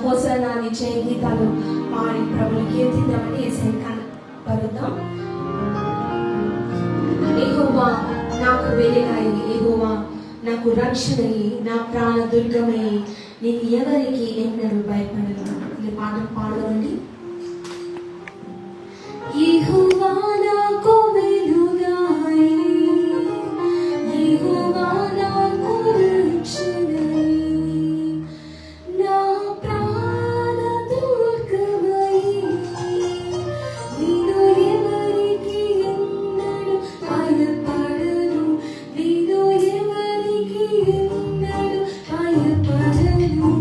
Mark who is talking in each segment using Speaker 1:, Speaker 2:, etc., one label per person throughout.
Speaker 1: Hosanna అని జయ గీతాలు పాడి ప్రభుని కీర్తిద్దామని యేసయ్య కనపరుద్దాం. యెహోవా నాకు వెలుగై, యెహోవా నాకు రక్షణయి, నా ప్రాణ దుర్గమై, నేను ఎవరికి ఎన్నడూ భయపడను. ఈ పాటను పాడదామండి. యెహోవా నాకు వెలుగై, యెహోవా నాకు రక్షణై, నా ప్రాణ దుర్గమై, నేను ఎవరికి ఎన్నడూ భయపడను, నేను ఎవరికి ఎన్నడూ భయపడను.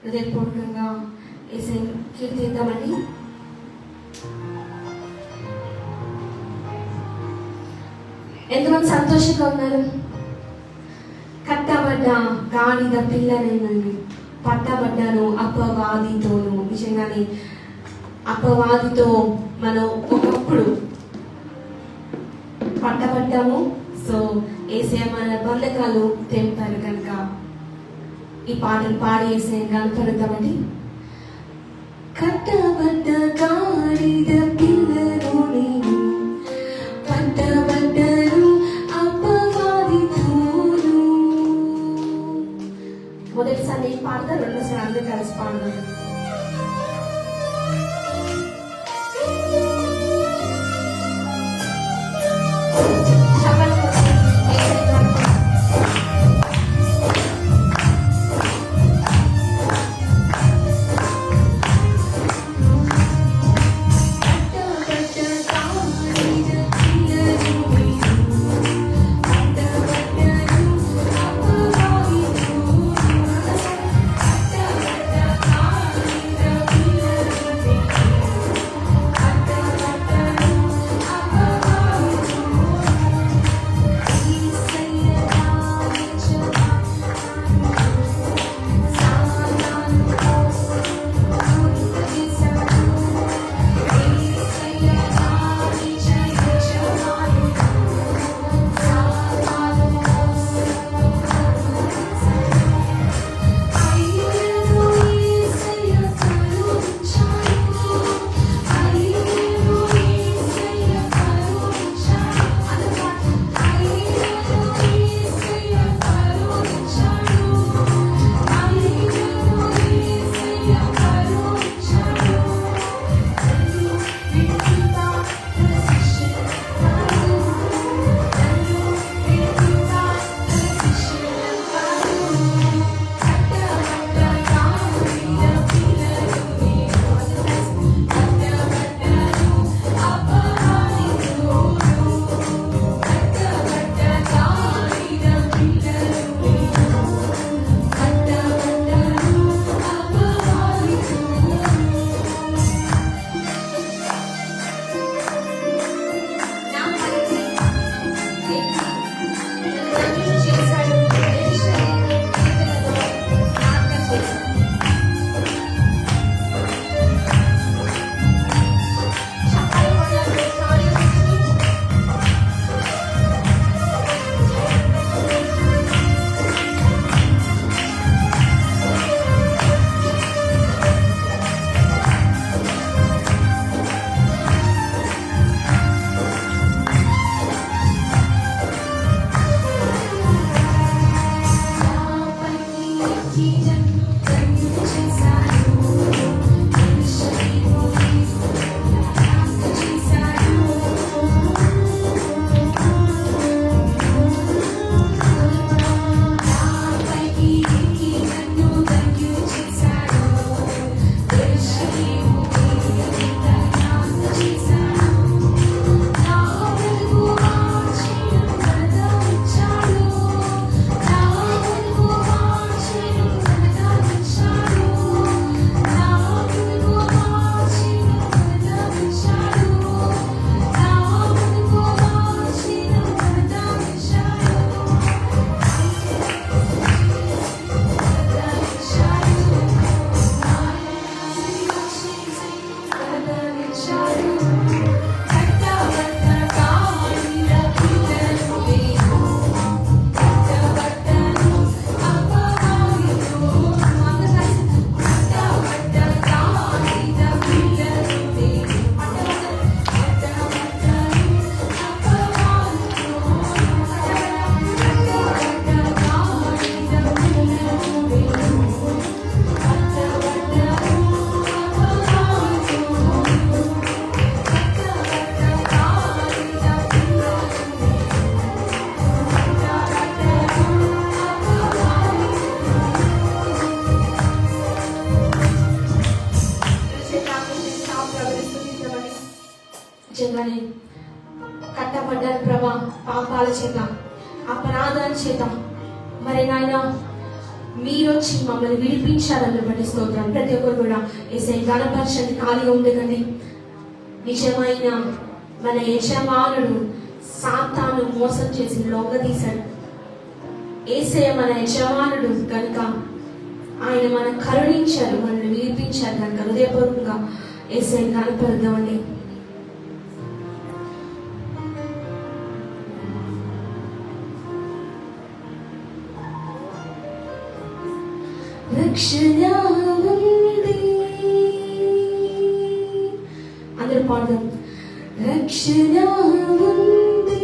Speaker 1: హృదయపూర్వకంగా యేసయ్యను కీర్తిద్దామండి. ఎంతమంది సంతోషంగా ఉన్నారు? కట్టబడ్డ గాడిద పిల్లనేనండి, పట్టబడ్డాను అపవాదితోను. నిజంగానే అపవాదితో మనం ఒకప్పుడు పట్టబడ్డాము. సో యేసయ్య మన బంధకాలు తెంపారు కనుక ఈ పాటలు పాడి యేసయ్యను కనపరుద్దామండి. కట్టబడ్డ గాడిద పిల్లను నేను, పట్టబడ్డను అపవాదితోను. మొదటిసారి నేను పాడతా, రెండోసారి అందరూ కలిసి పాడదాం. నిజంగానే కట్టబడ్డారు ప్రభా, పాపాల చేత, అపరాధాల చేత. మరి నాయన మీరు వచ్చి మమ్మల్ని విడిపించాలని బట్టి స్తోత్రం. ప్రతి ఒక్కరు కూడా యేసయ్య గణపరచండి, ఖాళీగా ఉండేదండి. నిజమైన మన యజమానుడు సాతాను మోసం చేసి లొంగదీశాడు. యేసయ్య మన యజమానుడు కనుక ఆయన మన కరుణించారు, మనల్ని విడిపించారు కనుక హృదయపూర్వకంగా యేసయ్య గణపరుద్దామండి. రక్షణ ఉంది, అందరూ పాడదాం. రక్షణ ఉంది,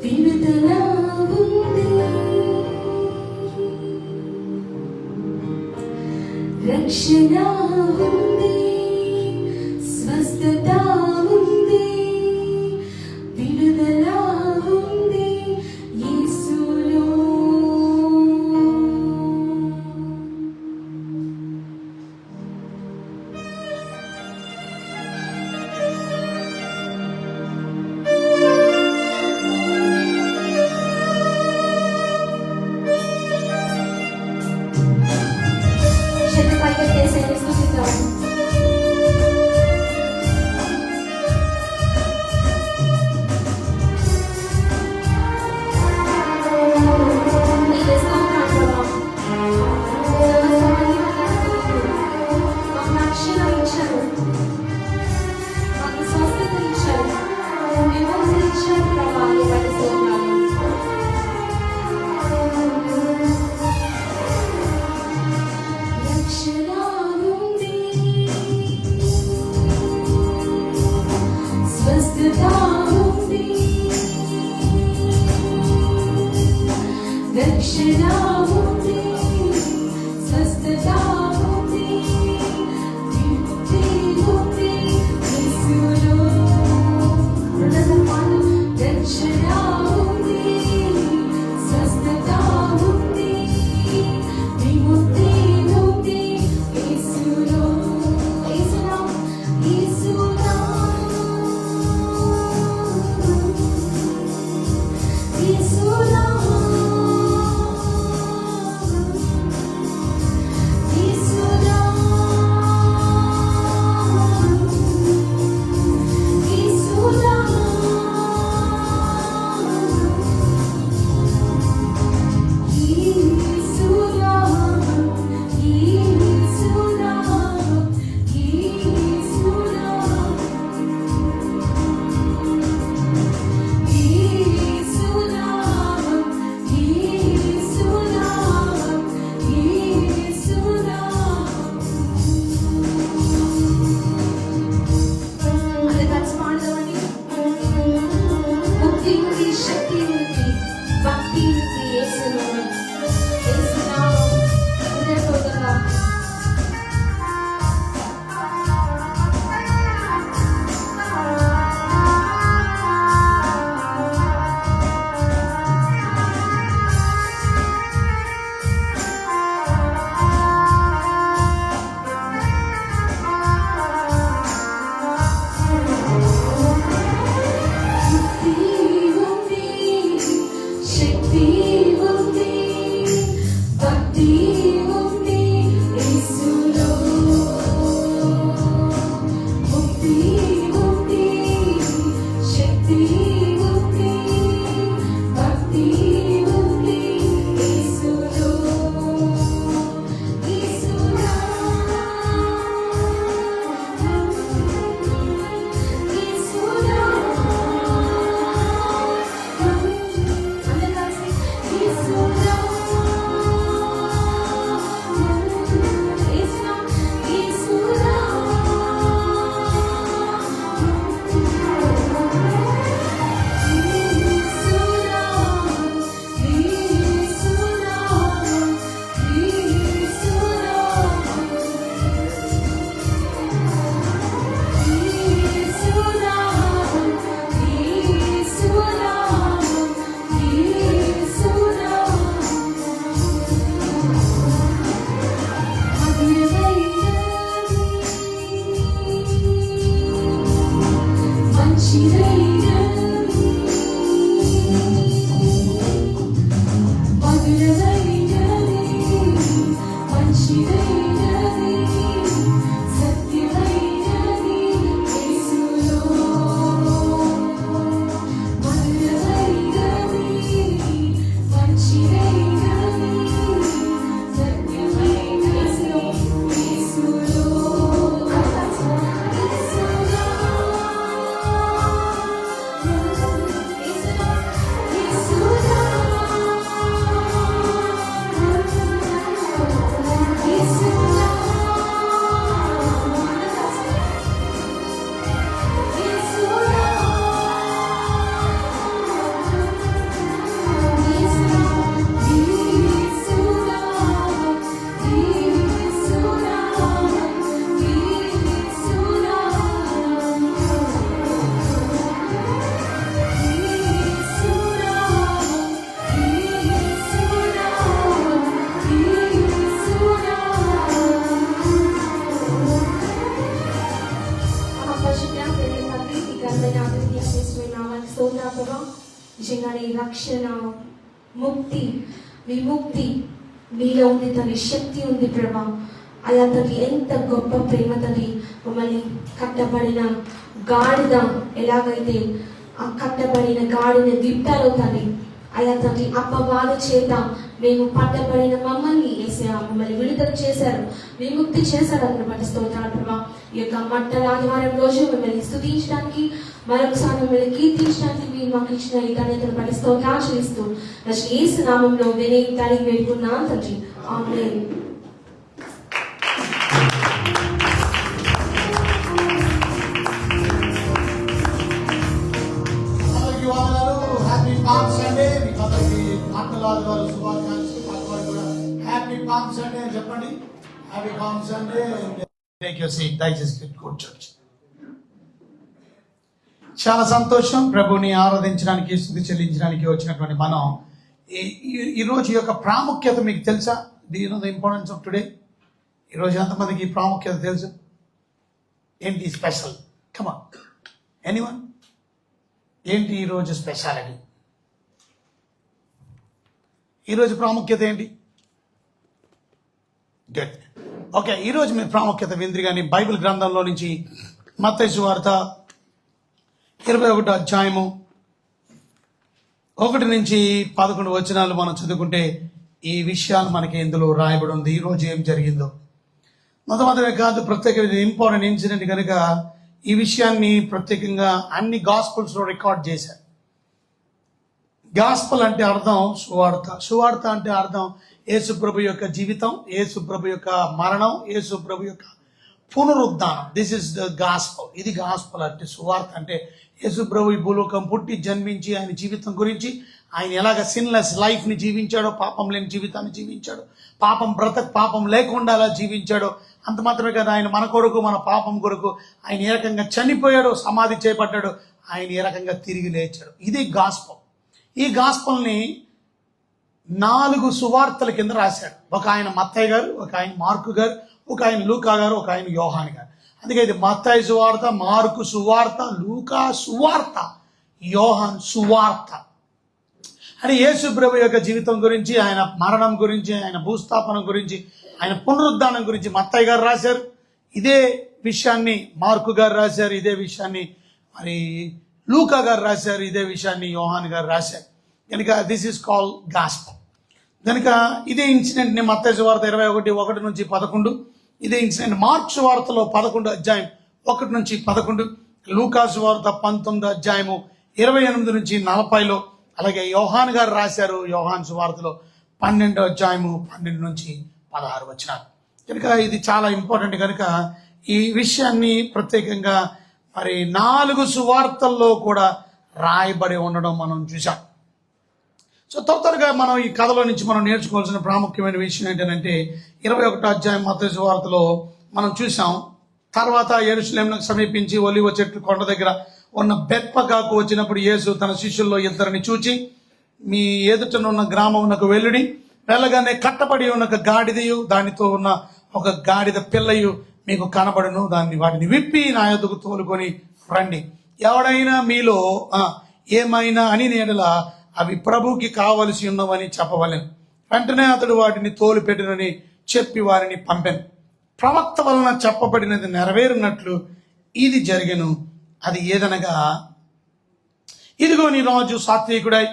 Speaker 1: విడుదల ఉంది, రక్షణ ఉంది, స్వస్థత ఉంది, విడుదల ఉంది యేసులో. చేతులు పైకి ఎత్తేసి స్తుతిద్దాం. నీవే స్తోత్రం ప్రభువా. సమస్తమని మాకు రక్షణ ఇచ్చారు, మాకు స్వస్థత ఇచ్చారు, విమోచన ఇచ్చారు ప్రభువా. నీ బట్టి స్తోత్రాలు. రక్షణ ఉంది, స్వస్థత ఉంది, రక్షణ ఉంది, స్వస్థత ఉంది, విముక్తి ఉంది యేసులో. రెండవ పాలు. రక్షణ ఉంది, స్వస్థత ఉంది, విముక్తి ఉంది యేసులో. యేసులో, యేసులో, యేసులో, యేసులో, యేసులో, స్తోత్రం ప్రభా. నిజంగానే రక్షణ, ముక్తి, విముక్తి మీలో ఉంది తండ్రి. శక్తి ఉంది ప్రభా. అయా తండ్రి, ఎంత గొప్ప ప్రేమ తండ్రి. మమ్మల్ని కట్టబడిన గాడిద ఎలాగైతే ఆ కట్టబడిన గాడిన విప్పాలో తండ్రి, అయా తండ్రి అపవాద చేత మేము పట్టబడిన మమ్మల్ని యేసయ్యా మమ్మల్ని విడుదల చేశారు, విముక్తి చేశారు అన్న బట్టి స్తోత్రాలు ప్రభా. ఈ యొక్క మంటల ఆదివారం రోజు మిమ్మల్ని స్తుతించడానికి, మరొకసారి మిమ్మల్ని కీర్తించడానికి మీరు మాకు ఇచ్చిన ఈ ధన్యతను బట్టి స్తోత్రాలు చెల్లిస్తూ యేసు నామములో వినయంతో వేడుకున్నాను తండ్రి. ఆమేన్.
Speaker 2: Palm Sunday, because of the Matalaadu శుభాకాంక్షలు పక్కవారు కూడా హ్యాపీ పామ్ సండే అని చెప్పండి. Happy palm Sunday. Take your seat, దయచేసి కూర్చోండి. చాలా సంతోషం. ప్రభుని ఆరాధించడానికి, స్తుతి చెల్లించడానికి వచ్చినటువంటి మనం ఈరోజు యొక్క ప్రాముఖ్యత మీకు తెలుసా? Do you know the importance of today? ఈరోజు ఎంతమందికి ప్రాముఖ్యత తెలుసు? ఏంటి స్పెషల్? Come on, anyone? ఏంటి ఈరోజు స్పెషాలిటీ? ఈరోజు ప్రాముఖ్యత ఏంటి? గుడ్. ఓకే, ఈరోజు మీ ప్రాముఖ్యత వింద్రి కానీ బైబిల్ గ్రంథంలో నుంచి మత్తయి సువార్త 21వ అధ్యాయము 1 నుంచి 11 వచనాలు మనం చదువుకుంటే ఈ విషయాలు మనకి ఇందులో రాయబడి ఉంది. ఈరోజు ఏం జరిగిందో మొదటమే కాదు, ప్రత్యేకమైన ఇంపార్టెంట్ ఇన్సిడెంట్ కనుక ఈ విషయాన్ని ప్రత్యేకంగా అన్ని గాస్పుల్స్లో రికార్డ్ చేశారు. గాస్పల్ అంటే అర్థం సువార్త. సువార్త అంటే అర్థం యేసు ప్రభు యొక్క జీవితం, యేసు ప్రభు యొక్క మరణం, యేసు ప్రభు యొక్క పునరుద్ధానం. This is the gospel. ఇది గాస్పల్ అంటే, సువార్త అంటే యేసు ప్రభు ఈ భూలోకం పుట్టి జన్మించి ఆయన జీవితం గురించి, ఆయన ఎలాగ సిన్లెస్ లైఫ్ని జీవించాడో, పాపం లేని జీవితాన్ని జీవించాడు, పాపం లేకుండా అలా జీవించాడో, అంత మాత్రమే కదా ఆయన మన కొరకు, మన పాపం కొరకు ఆయన ఏ రకంగా చనిపోయాడో, సమాధి చేపట్టాడు, ఆయన ఏ రకంగా తిరిగి లేచాడు. ఇది గాస్పల్. ఈ గాస్పల్ని 4 సువార్తల కింద రాశాడు. ఒక ఆయన మత్తయి గారు, ఒక ఆయన మార్కు గారు, ఒక ఆయన లూకా గారు, ఒక ఆయన యోహాన్ గారు. అందుకే ఇది మత్తయి సువార్త, మార్కు సువార్త, లూకా సువార్త, యోహాన్ సువార్త. అని యేసు ప్రభు యొక్క జీవితం గురించి, ఆయన మరణం గురించి, ఆయన భూస్థాపనం గురించి, ఆయన పునరుద్ధానం గురించి మత్తయి గారు రాశారు. ఇదే విషయాన్ని మార్కు గారు రాశారు. ఇదే విషయాన్ని మరి లూకా గారు రాశారు. ఇదే విషయాన్ని యోహాన్ గారు రాశారు. కనుక దిస్ ఈస్ కాల్ గాస్పల్. కనుక ఇదే ఇన్సిడెంట్ని మత్తయి సువార్త 21:1 నుంచి 11, ఇదే ఇన్సిడెంట్ మార్కు సువార్తలో 11వ అధ్యాయం 1 నుంచి 11, లూకా సువార్త 19వ అధ్యాయము 28 నుంచి 40లో, అలాగే యోహాన్ గారు రాశారు యోహాన్ సువార్తలో 12వ అధ్యాయము 12 నుంచి 16 వచనాలు. కనుక ఇది చాలా ఇంపార్టెంట్. కనుక ఈ విషయాన్ని ప్రత్యేకంగా మరి 4 సువార్తల్లో కూడా రాయబడి ఉండడం మనం చూసాం. సో త్వరగా మనం ఈ కథలో నుంచి మనం నేర్చుకోవాల్సిన ప్రాముఖ్యమైన విషయం ఏంటంటే 21వ అధ్యాయం మత్తయి సువార్తలో మనం చూసాం. తర్వాత యెరూషలేమునకు సమీపించి ఒలీవ చెట్టు కొండ దగ్గర ఉన్న బెత్పగాకు వచ్చినప్పుడు యేసు తన శిష్యుల్లో 2 చూచి, మీ ఎదుటనున్న గ్రామమునకు వెళ్ళుడి, వెళ్ళగానే కట్టబడి ఉన్న ఒక గాడిదయు దానితో ఉన్న ఒక గాడిద పిల్లయు మీకు కనబడును, వాటిని విప్పి నా యొద్దకు తోలుకొని రండి. ఎవడైనా మీలో ఏమైనా అని నేడలా అవి ప్రభుకి కావలసి ఉన్నవని చెప్పవలెను. వెంటనే అతడు వాటిని తోలు పెట్టినని చెప్పి వారిని పంపెను. ప్రవక్త వలన చెప్పబడినది నెరవేరినట్లు ఇది జరిగెను. అది ఏదనగా, ఇదిగో నీ రాజు సాత్వికుడై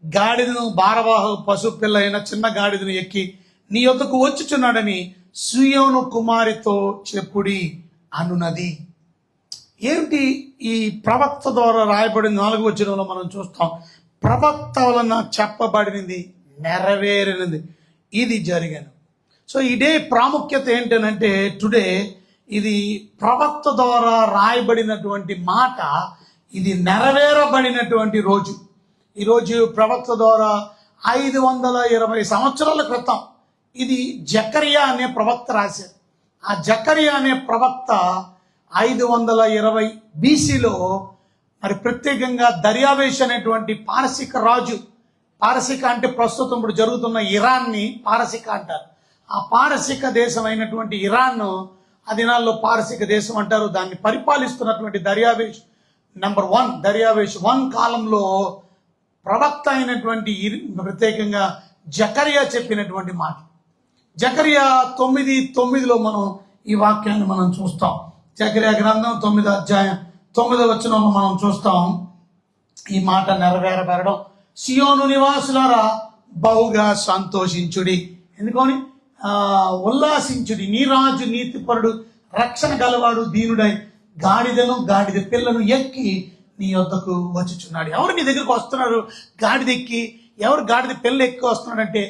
Speaker 2: గాడిదను భారవాహ పశు పిల్ల అయిన చిన్న గాడిదను ఎక్కి నీ యొద్దకు వచ్చుచున్నాడని సీయోను కుమారితో చెప్పుడి అనున్నది. ఏమిటి ఈ ప్రవక్త ద్వారా రాయబడిన 4వ వచనంలో మనం చూస్తాం. ప్రవక్త వలన చెప్పబడినది నెరవేరినది, ఇది జరిగాను. సో ఇదే ప్రాముఖ్యత ఏంటనంటే, టుడే ఇది ప్రవక్త ద్వారా రాయబడినటువంటి మాట, ఇది నెరవేరబడినటువంటి రోజు. ఈరోజు ప్రవక్త ద్వారా 520 సంవత్సరాల క్రితం ఇది జకరియా అనే ప్రవక్త రాశారు. ఆ జకరియా అనే ప్రవక్త 520 BCలో మరి ప్రత్యేకంగా దర్యావేష్ అనేటువంటి పారసిక రాజు, పారసిక అంటే ప్రస్తుతం ఇప్పుడు జరుగుతున్న ఇరాన్ని పారసిక అంటారు. ఆ పారసిక దేశం అయినటువంటి ఇరాన్ ఆ దినాల్లో పారసిక దేశం అంటారు. దాన్ని పరిపాలిస్తున్నటువంటి దర్యావేష్ నెంబర్ 1 దర్యావేషు 1 కాలంలో ప్రవక్త అయినటువంటి ప్రత్యేకంగా జకరియా చెప్పినటువంటి మాట. జకరియా 9:9లో మనం ఈ వాక్యాన్ని మనం చూస్తాం. జకరియా గ్రంథం 9వ అధ్యాయం 9వ వచనంలో మనం చూస్తాం ఈ మాట నెరవేరబడడం. సియోను నివాసులారా బహుగా సంతోషించుడి, ఎందుకని ఉల్లాసించుడి, నీ రాజు నీతిపరుడు, రక్షణ గలవాడు, దీనుడై గాడిదను గాడిద పిల్లను ఎక్కి నీ వద్దకు వచ్చుచున్నాడు. ఎవరు నీ దగ్గరకు వస్తున్నారు గాడిద ఎక్కి? ఎవరు గాడిద పిల్ల ఎక్కి వస్తున్నాడంటే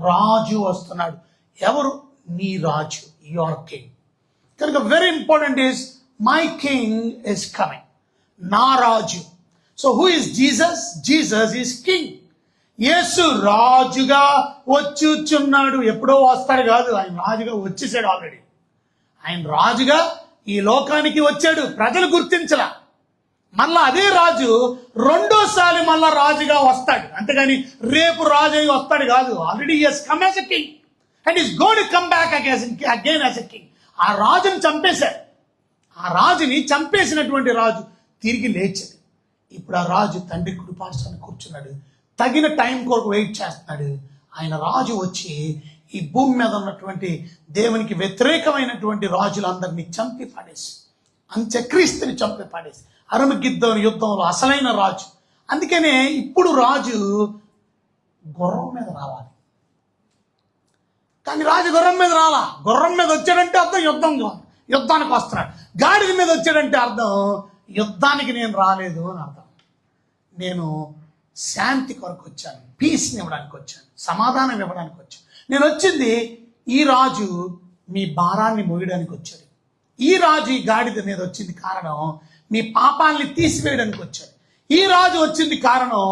Speaker 2: రాజు వస్తున్నాడు. ఎవరు? నీ రాజు, యువర్ కింగ్. కనుక very important is my king is coming, నా రాజు. So who is Jesus? Jesus is king. Yesu రాజుగా వచ్చుచున్నాడు. ఎప్పుడో వస్తాడు కాదు, ఆయన రాజుగా వచ్చేసాడు ఆల్రెడీ. ఆయన రాజుగా ఈ లోకానికి వచ్చాడు, ప్రజలు గుర్తించలా. మళ్ళా అదే రాజు రెండోసారి మళ్ళా రాజుగా వస్తాడు, అంతేగాని రేపు రాజు అయి వస్తాడు కాదు. Already has come as a king and is going to come back again as a king. ఆ రాజుని చంపేశాడు. ఆ రాజుని చంపేసినటువంటి రాజు తిరిగి లేచాడు. ఇప్పుడు ఆ రాజు తండ్రి కుడిపార్శ్వాన కూర్చున్నాడు, తగిన టైం కొరకు వెయిట్ చేస్తున్నాడు. ఆయన రాజు వచ్చి ఈ భూమి మీద ఉన్నటువంటి దేవునికి వ్యతిరేకమైనటువంటి రాజులందరినీ చంపి పడేసి, అంత్యక్రీస్తుని చంపి పడేసి, అరమగిద్దోని యుద్ధంలో అసలైన రాజు. అందుకనే ఇప్పుడు రాజు గుర్రం మీద రావాలి, కానీ రాజు గుర్రం మీద రాలా. గుర్రం మీద వచ్చాడంటే అర్థం యుద్ధానికి వస్తున్నాడు. గాడిద మీద వచ్చాడంటే అర్థం యుద్ధానికి నేను రాలేదు అని అర్థం. నేను శాంతి కొరకు వచ్చాను, పీస్ని ఇవ్వడానికి వచ్చాను, సమాధానం ఇవ్వడానికి వచ్చాను. నేను వచ్చింది ఈ రాజు మీ భారాన్ని మోయడానికి వచ్చాడు. ఈ రాజు ఈ గాడిద మీద వచ్చింది కారణం మీ పాపాలని తీసివేయడానికి వచ్చాడు. ఈ రాజు వచ్చింది కారణం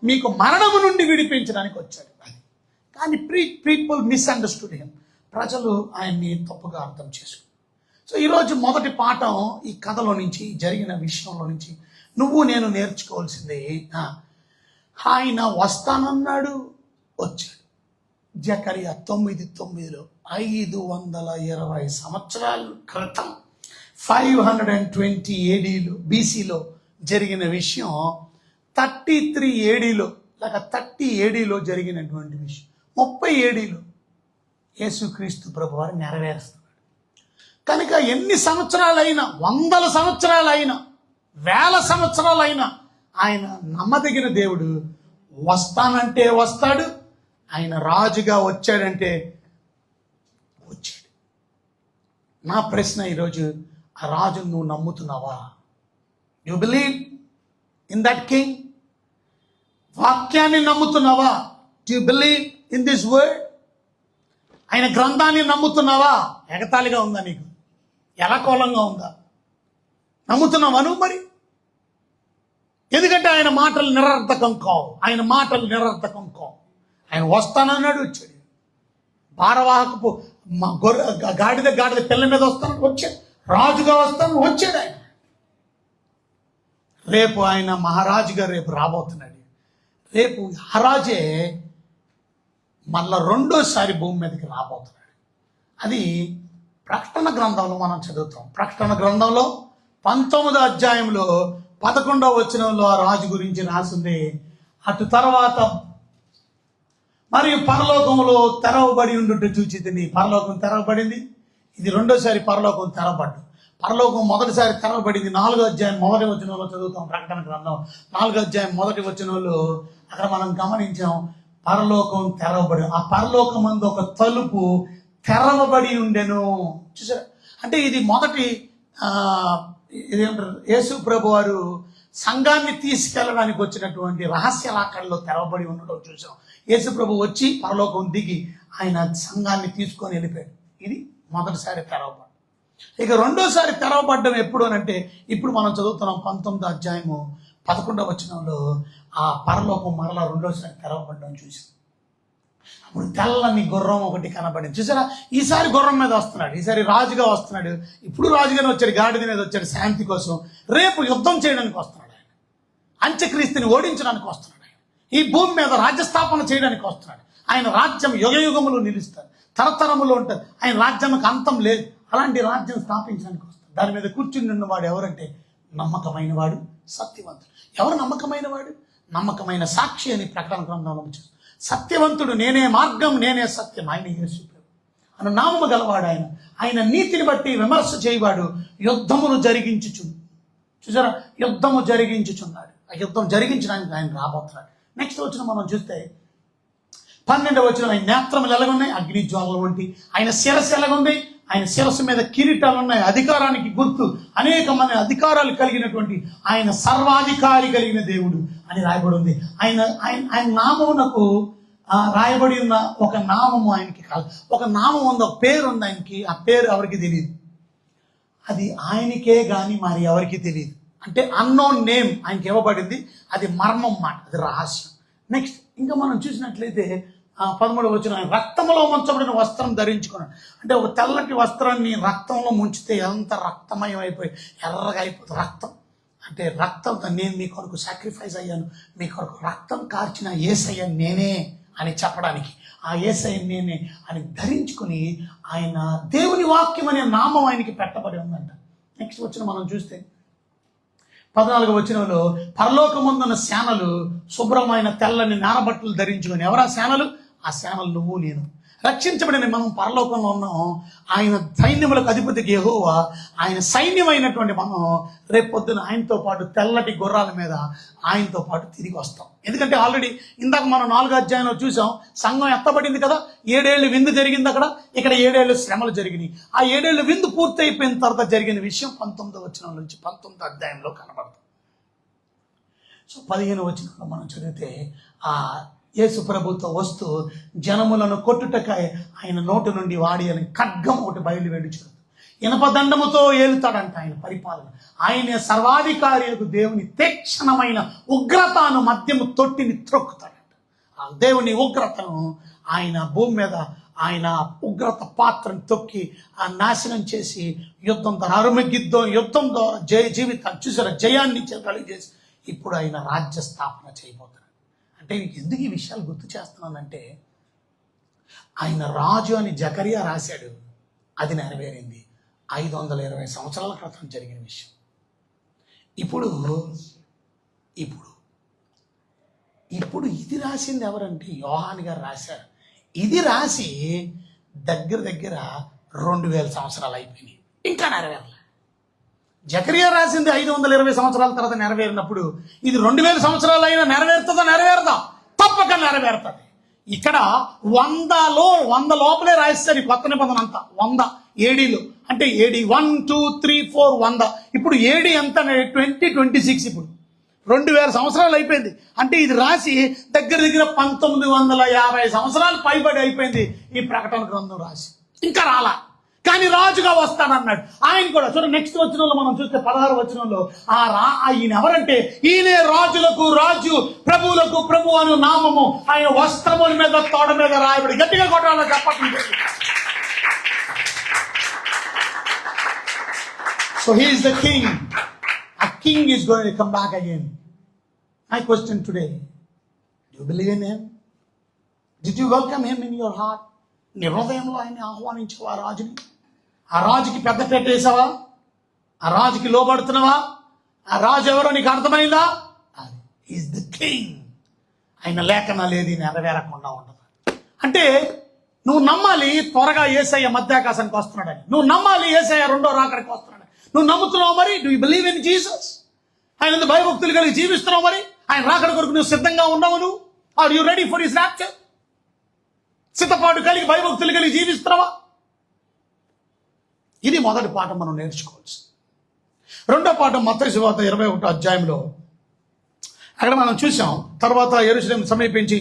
Speaker 2: మీకు మరణము నుండి విడిపించడానికి వచ్చాడు. కానీ పీపుల్ మిస్అండర్స్టూడ్ హిమ్. ప్రజలు ఆయన్ని తప్పుగా అర్థం చేసుకున్నారు. సో ఈరోజు మొదటి పాఠం ఈ కథలో నుంచి, జరిగిన విషయంలో నుంచి నువ్వు నేను నేర్చుకోవాల్సింది, ఆయన వస్తానన్నాడు, వచ్చాడు. జకరియా 9:9లో 520 సంవత్సరాల క్రితం 520 ADలో BCలో జరిగిన విషయం 33 ADలో లేక 30 ADలో జరిగినటువంటి విషయం 30 ADలో యేసుక్రీస్తు ప్రభువారు నెరవేరుస్తున్నాడు. కనుక ఎన్ని సంవత్సరాలైనా, 100 సంవత్సరాలైనా, 1000 సంవత్సరాలైనా ఆయన నమ్మదగిన దేవుడు. వస్తానంటే వస్తాడు, ఆయన రాజుగా వచ్చాడంటే వచ్చాడు. నా ప్రశ్న ఈరోజు, ఆ రాజును నువ్వు నమ్ముతున్నావా? You believe in that king? వాక్యాన్ని నమ్ముతున్నావా? Do you believe in this word? ఆయన గ్రంథాన్ని నమ్ముతున్నావా? ఎగతాళిగా ఉందా నీకు? ఎలకోలంగా ఉందా? నమ్ముతున్నావా నువ్వు? మరి ఎందుకంటే ఆయన మాటలు నిరర్థకం కావు. ఆయన మాటలు నిరర్థకం కావు. ఆయన వస్తానన్నాడు, వచ్చాడు. భారవాహకపు గాడిద పిల్ల మీద వస్తాను, వచ్చాడు. రాజుగా వస్తాను, వచ్చాడు. ఆయన రేపు ఆయన మహారాజుగా రేపు రాబోతున్నాడు. రేపు ఆ రాజే మళ్ళా రెండోసారి భూమి మీదకి రాబోతున్నాడు. అది ప్రకటన గ్రంథంలో మనం చదువుతాం. ప్రకటన గ్రంథంలో 19వ అధ్యాయంలో 11వ వచనంలో ఆ రాజు గురించి రాసింది. అటు తర్వాత మరియు పరలోకంలో తెరవబడి ఉండుట చూచితిని. పరలోకం తెరవబడింది. ఇది రెండోసారి పరలోకం తెరవబడ్డు. పరలోకం మొదటిసారి తెరవబడింది 4వ అధ్యాయం 1వ వచనంలో చదువుతాం. ప్రకటన గ్రంథం 4వ అధ్యాయం 1వ వచనంలో అక్కడ మనం గమనించాం, పరలోకం తెరవబడి, ఆ పరలోకం మందు ఒక తలుపు తెరవబడి ఉండెను. చూసారా? అంటే ఇది మొదటి ఇదేంటారు, యేసు ప్రభు వారు సంఘాన్ని తీసుకెళ్ళడానికి వచ్చినటువంటి రహస్య లాకడలో తెరవబడి ఉండడం చూసాం. యేసు ప్రభు వచ్చి పరలోకం దిగి ఆయన సంఘాన్ని తీసుకొని వెళ్ళిపోయాడు. ఇది మొదటిసారి తెరవబడ్డం. ఇక రెండోసారి తెరవబడ్డం ఎప్పుడు అని అంటే, ఇప్పుడు మనం చదువుతున్నాం 19వ అధ్యాయము 11వ వచనంలో ఆ పరలోకం మరలా రెండోసారి తెరవబడ్డం చూసాం. అప్పుడు తెల్లని గుర్రం ఒకటి కనబడింది. చూసారా? ఈసారి గుర్రం మీద వస్తున్నాడు, ఈసారి రాజుగా వస్తున్నాడు. ఇప్పుడు రాజుగానే వచ్చాడు, గాడిద మీద వచ్చాడు శాంతి కోసం. రేపు యుద్ధం చేయడానికి వస్తున్నాడు ఆయన. అంత్యక్రీస్తుని ఓడించడానికి వస్తున్నాడు ఆయన. ఈ భూమి మీద రాజ్యస్థాపన చేయడానికి వస్తున్నాడు. ఆయన రాజ్యం యుగయుగములు నిలుస్తారు, తరతరములు ఉంటుంది. ఆయన రాజ్యానికి అంతం లేదు. అలాంటి రాజ్యం స్థాపించడానికి వస్తాడు. దాని మీద కూర్చుని ఉన్నవాడు ఎవరంటే నమ్మకమైన వాడు, సత్యవంతుడు. ఎవరు నమ్మకమైన వాడు? నమ్మకమైన సాక్షి అని ప్రకటన గ్రంథంలో చూస్తాం. సత్యవంతుడు, నేనే మార్గం, నేనే సత్యం, ఆయన యేసు అన్న నామము గలవాడు. ఆయన నీతిని బట్టి విమర్శ చేయవాడు. యుద్ధమును చూసారా, యుద్ధము జరిగించుచున్నాడు. ఆ యుద్ధం జరిగించడానికి ఆయన రాబోతున్నాడు. నెక్స్ట్ వచ్చిన మనం చూస్తే 12వ వచనం, ఆయన నేత్రములు ఎలాగున్నాయి? అగ్ని జ్వాలలు వంటి. ఆయన శిరస్సు ఎలాగుంది? ఆయన శిరస్సు మీద కిరీటాలు ఉన్నాయి, అధికారానికి గుర్తు. అనేక మంది అధికారాలు కలిగినటువంటి ఆయన సర్వాధికారి కలిగిన దేవుడు అని రాయబడి ఉంది. ఆయన నామమునకు రాయబడి ఉన్న ఒక నామము ఆయనకి కాదు, ఒక నామం ఉంది, ఒక పేరు ఉంది ఆయనకి. ఆ పేరు ఎవరికి తెలియదు, అది ఆయనకే కానీ మరి ఎవరికి తెలియదు. అంటే అన్నోన్ నేమ్ ఆయనకి ఇవ్వబడింది. అది మర్మం మాట, అది రహస్యం. నెక్స్ట్ ఇంకా మనం చూసినట్లయితే 13వ వచనం, ఆయన రక్తంలో ముంచబడిన వస్త్రం ధరించుకున్నాడు. అంటే ఒక తెల్లటి వస్త్రాన్ని రక్తంలో ముంచితే ఎంత రక్తమయం అయిపోయి ఎర్రగా అయిపోతుంది రక్తం. అంటే రక్తంతో నేను మీ కొరకు సాక్రిఫైస్ అయ్యాను, మీ కొరకు రక్తం కార్చిన యేసయ్య నేనే అని చెప్పడానికి, ఆ యేసయ్య నేనే అని ధరించుకుని ఆయన దేవుని వాక్యం అనే నామం ఆయనకి పెట్టబడి ఉందంట. నెక్స్ట్ వచ్చిన మనం చూస్తే 14వ వచనంలో, పరలోకమందున్న సేనలు శుభ్రమైన తెల్లని నారబట్టలు ధరించుకొని. ఎవరా సేనలు? ఆ సేనలు నువ్వు నేను. రక్షించబడిన మనం పరలోకంలో ఉన్నాం. ఆయన సైన్యములకు అధిపతికి యెహోవా, ఆయన సైన్యమైనటువంటి మనం రేపొద్దున ఆయనతో పాటు తెల్లటి గుర్రాల మీద ఆయనతో పాటు తిరిగి వస్తాం. ఎందుకంటే ఆల్రెడీ ఇందాక మనం 4వ అధ్యాయంలో చూసాం, సంఘం ఎత్తబడింది కదా, 7 ఏళ్ళు విందు జరిగింది అక్కడ. ఇక్కడ 7 ఏళ్ళు శ్రమలు జరిగినాయి. ఆ 7 ఏళ్ళు విందు పూర్తి అయిపోయిన తర్వాత జరిగిన విషయం 19వ వచనం నుంచి 19వ అధ్యాయంలో కనబడుతుంది. సో 15వ వచనంలో మనం చదివితే, ఆ యేసు ప్రభుతో వస్తూ జనములను కొట్టుటకై ఆయన నోటి నుండి వాడి అని ఖడ్గం ఒకటి బయలు వెడుచుడు. ఇనపదండముతో ఏలుతాడంట ఆయన పరిపాలన. ఆయన సర్వాధికారియకు దేవుని తీక్షణమైన ఉగ్రతను మద్యము తొట్టిని త్రొక్కుతాడంట. ఆ దేవుని ఉగ్రతను ఆయన భూమి మీద ఆయన ఉగ్రత పాత్రను తొక్కి ఆ నాశనం చేసి యుద్ధం ద్వారా యుద్ధం ద్వారా జీవితాన్ని చూసారా, జయాన్ని కలిగజేసి ఇప్పుడు ఆయన రాజ్య స్థాపన చేయబోతున్నాడు. అంటే నీకు ఎందుకు ఈ విషయాలు గుర్తు చేస్తున్నానంటే, ఆయన రాజు అని జకరియా రాశాడు, అది నెరవేరింది. 520 సంవత్సరాల క్రితం జరిగిన విషయం. ఇప్పుడు ఇప్పుడు ఇప్పుడు ఇది రాసింది ఎవరంటే యోహాను గారు రాశారు. ఇది రాసి దగ్గర 2000 సంవత్సరాలు అయిపోయినాయి, ఇంకా నెరవేరలే. జకరియా రాసింది 520 సంవత్సరాల తర్వాత నెరవేరినప్పుడు ఇది 2000 సంవత్సరాలు అయినా నెరవేరుతుందా? నెరవేరదా? తప్పక నెరవేరుతుంది. ఇక్కడ 100 లోపలే రాయిస్తారు ఈ కొత్త నిబంధన అంతా. 100 ఏడీలు అంటే ఏడి 1, 2, 3, 4 100. ఇప్పుడు ఏడి ఎంత? 2026. ఇప్పుడు 2000 సంవత్సరాలు అయిపోయింది. అంటే ఇది రాసి దగ్గర 1950 సంవత్సరాలు పైబడి అయిపోయింది ఈ ప్రకటన గ్రంథం రాసి. ఇంకా రాలా, కానీ రాజుగా వస్తానన్నాడు ఆయన కూడా. చూడండి నెక్స్ట్ వచనంలో మనం చూస్తే 16వ వచనంలో ఈయన ఎవరంటే, ఈయనే రాజులకు రాజు, ప్రభువులకు ప్రభు అను నామము ఆయన వస్త్రముల మీద తోడ మీద రాయబడి. గట్టిగా కొట్టాలో చెప్పట్లేదు. So he is the king. A king is going to come back again. My question today, do you believe in him? Did you welcome him in your heart? నీ హృదయంలో ఆయన్ని ఆహ్వానించావా? రాజుని, ఆ రాజుకి పెద్ద పెట్టేసావా? ఆ రాజుకి లోబడుతున్నావా? ఆ రాజు ఎవరో నీకు అర్థమైందా? Is the king. ఆయన లేఖనాలు ఏది నెరవేరకుండా ఉండదు. అంటే నువ్వు నమ్మాలి త్వరగా యేసయ్య మధ్యాకాశానికి వస్తున్నాడని. నువ్వు నమ్మాలి యేసయ్య రెండో రాకడికి వస్తున్నాడు. నువ్వు నమ్ముతున్నావు మరి? Do you believe in Jesus? ఆయన భయభక్తులు కలిగి జీవిస్తున్నావు మరి? ఆయన రాకడ కొరకు నువ్వు సిద్ధంగా ఉన్నావు? నువ్వు are you ready for his rapture? సిద్ధపాటు కలిగి భయభక్తులు కలిగి జీవిస్తున్నావా? ఇది మొదటి పాఠం మనం నేర్చుకోవచ్చు. రెండో పాఠం మత్తయి సువార్త 21వ అధ్యాయంలో అక్కడ మనం చూసాం. తర్వాత యెరూషలేము సమీపించి